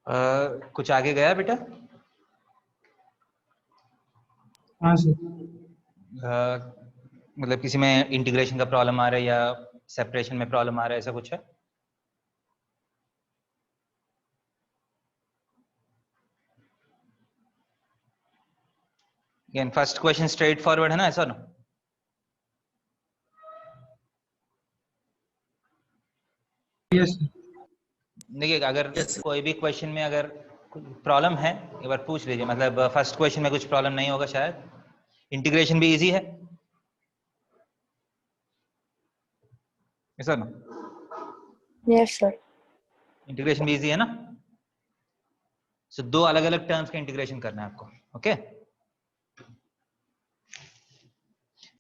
कुछ आगे गया बेटा? हाँ सर। मतलब किसी में इंटीग्रेशन का प्रॉब्लम आ रहा है या सेपरेशन में प्रॉब्लम आ रहा है, ऐसा कुछ है? Again first question straight forward है ना, ऐसा ना? Yes sir. देखिए अगर Yes, sir. कोई भी क्वेश्चन में अगर प्रॉब्लम है एक बार पूछ लीजिए, मतलब फर्स्ट क्वेश्चन में कुछ प्रॉब्लम नहीं होगा शायद। इंटीग्रेशन भी इजी है, ऐसा ना? Yes, sir. इंटीग्रेशन भी इजी है ना? सो दो अलग अलग टर्म्स का इंटीग्रेशन करना है आपको, ओके?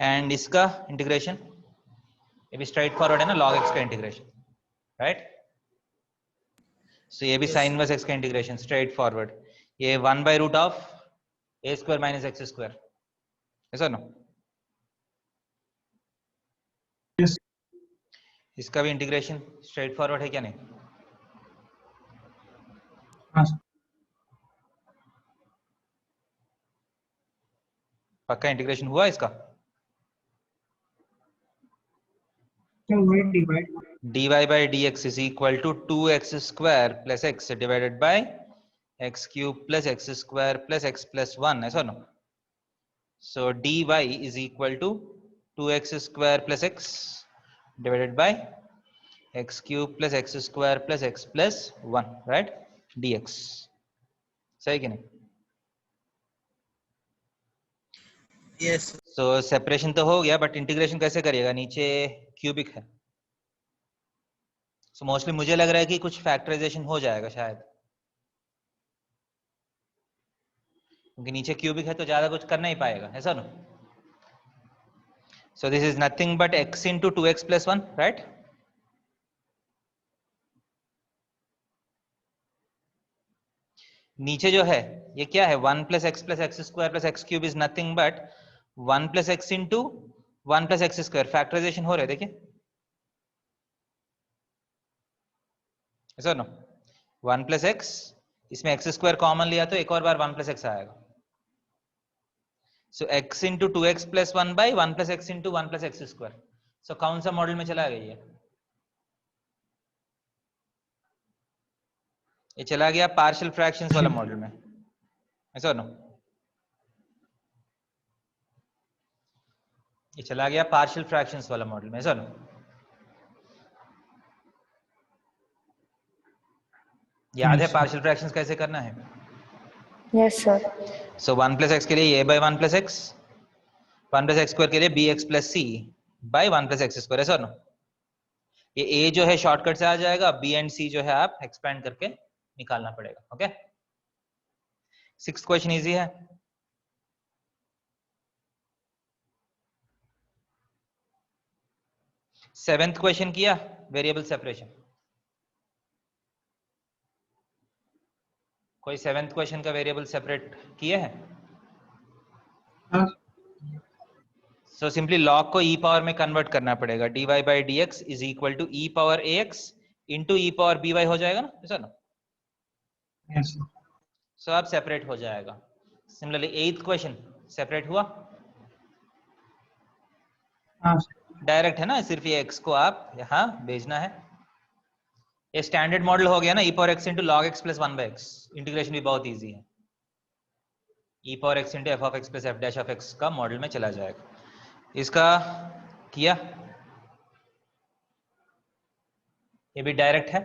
एंड इसका इंटीग्रेशन ये भी स्ट्रेट फॉरवर्ड है ना, log x का इंटीग्रेशन, राइट? सो ये भी Yes. साइन इनवर्स x का इंटीग्रेशन स्ट्रेट फॉरवर्ड, ये 1/√ऑफ a square minus x square, ऐसा ना? यस। इसका भी इंटीग्रेशन स्ट्रेट फॉरवर्ड है क्या नहीं? हाँ सर। पक्का इंटीग्रेशन हुआ इसका? क्या हुआ divide? dy by dx is equal to 2x square plus x divided by x cube plus x square plus x plus 1, ऐसा ना? So dy is equal to 2x square plus x divided by x cube plus x square plus x plus 1, right? dx, सही कि नहीं? Yes, sir. So separation तो हो गया, but integration कैसे करिएगा? नीचे क्यूबिक है, so मोस्टली मुझे लग रहा है कि कुछ फैक्टराइजेशन हो जाएगा शायद, क्योंकि नीचे क्यूबिक है तो ज्यादा कुछ कर नहीं पाएगा, ऐसा ना? So this is nothing but x into 2x plus 1, right? नीचे जो है ये क्या है? 1 plus x square plus x cube is nothing but 1 plus x into 1 plus x square, factorisation हो रहा है, देखिए, ऐसा ना? 1 plus x, इसमें x स्क्वायर कॉमन लिया तो एक और बार 1 plus x आएगा, so x into 2x plus 1 by 1 plus x into 1 plus x square. So कौन सा मॉडल में चला गया ये चला गया पार्शियल फ्रैक्शंस वाला मॉडल में, ऐसा ना? ये चला गया पार्शियल फ्रैक्शंस वाला मॉडल में, ऐसा ना? याद है पार्शियल फ्रैक्शंस कैसे करना है? Yes, sir. सो 1 plus x के लिए a by 1 plus x, 1 plus x square के लिए bx plus c by 1 plus x square, ऐसा ना? ये a जो है शॉर्टकट से आ जाएगा, b एंड c जो है आप एक्सपेंड करके निकालना पड़ेगा, ओके? 6th क्वेश्चन इजी है। 7th क्वेश्चन किया, वेरिएबल सेपरेशन। कोई 7th क्वेश्चन का वेरिएबल सेपरेट किया है? हाँ। सो सिंपली लॉग को e पावर में कन्वर्ट करना पड़ेगा, dy by dx is equal to e power ax into e power by हो जाएगा ना, ऐसा ना? Yes sir. सो अब सेपरेट हो जाएगा। सिमिलरली 8th क्वेश्चन सेपरेट हुआ, हाँ सर। डायरेक्ट है ना, सिर्फ ये x को आप यहाँ भेजना है। ये स्टैंडर्ड मॉडल हो गया ना, e power x into log x plus 1 by x। Integration भी बहुत इजी है, e power x into F of x plus F dash of x का मॉडल में चला जाएगा। इसका किया, ये भी डायरेक्ट है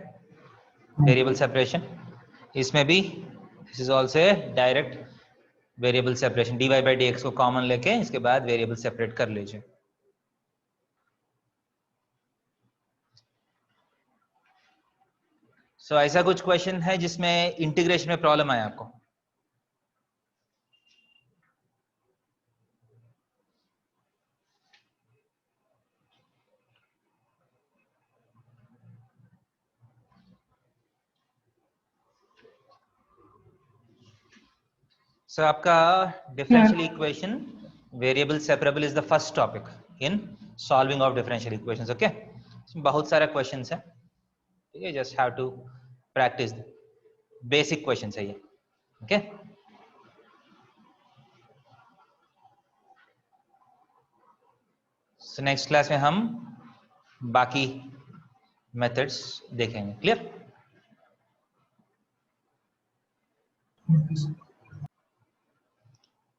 वेरिएबल सेपरेशन, इसमें भी this is also direct variable separation, dy by dx को कॉमन लेके इसके बाद वेरिएबल सेपरेट कर लीजिए। सो ऐसा कुछ क्वेश्चन है जिसमें इंटीग्रेशन में प्रॉब्लम आया आपको? सो आपका differential equation variable separable is the first topic in solving of differential equations, okay? इसमें बहुत सारे क्वेश्चंस हैं, ठीक है? Just have to practise basic question है ये, ओके। सो नेक्स्ट क्लास में हम बाकी मेथड्स देखेंगे। क्लियर?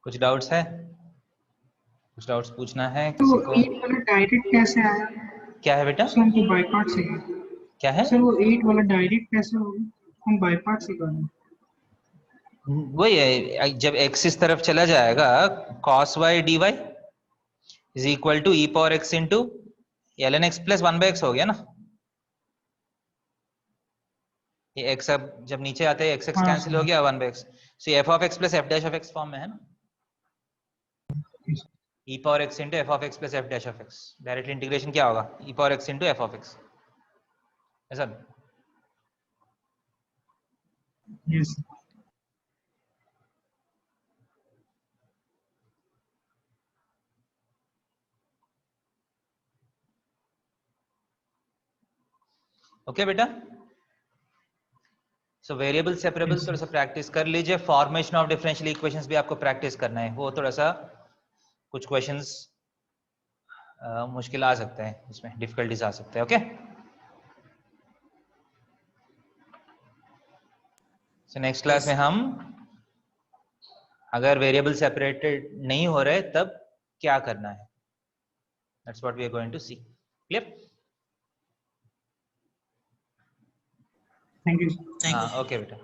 कुछ डाउट्स है? कुछ डाउट्स पूछना है तो किसी वो को? 8 वाला डायरेक्ट कैसे आया? क्या है बेटा? सर हमको बाय पार्ट से क्या है? सर वो 8 वाला डायरेक्ट कैसे होगा? हम बाय पार्ट से करें। वही है, जब x इस तरफ चला जाएगा cos y dy is equal to e power x into ln x plus 1/x हो गया ना। ये x अब जब नीचे आते हैं x हाँ कैंसिल हो सर। गया 1/x, so f of x plus f dash of x form में है ना, e power x into f of x plus f dash of x। Directly integration क्या होगा? e power x into f of x, ऐसा। Yes. Okay बेटा। So variable सेपरेबल्स थोड़ा सा practice कर लीजिए। फॉर्मेशन ऑफ डिफरेंशियल इक्वेशंस भी आपको प्रैक्टिस करना है, वो थोड़ा सा कुछ क्वेश्चंस मुश्किल आ सकते हैं, उसमें डिफिकल्टीज आ सकते हैं। ओके, सो नेक्स्ट क्लास में हम अगर वेरिएबल सेपरेटेड नहीं हो रहे तब क्या करना है, that's what we are going to see. Clear? Thank you. Thank you. हाँ, ओके बेटा।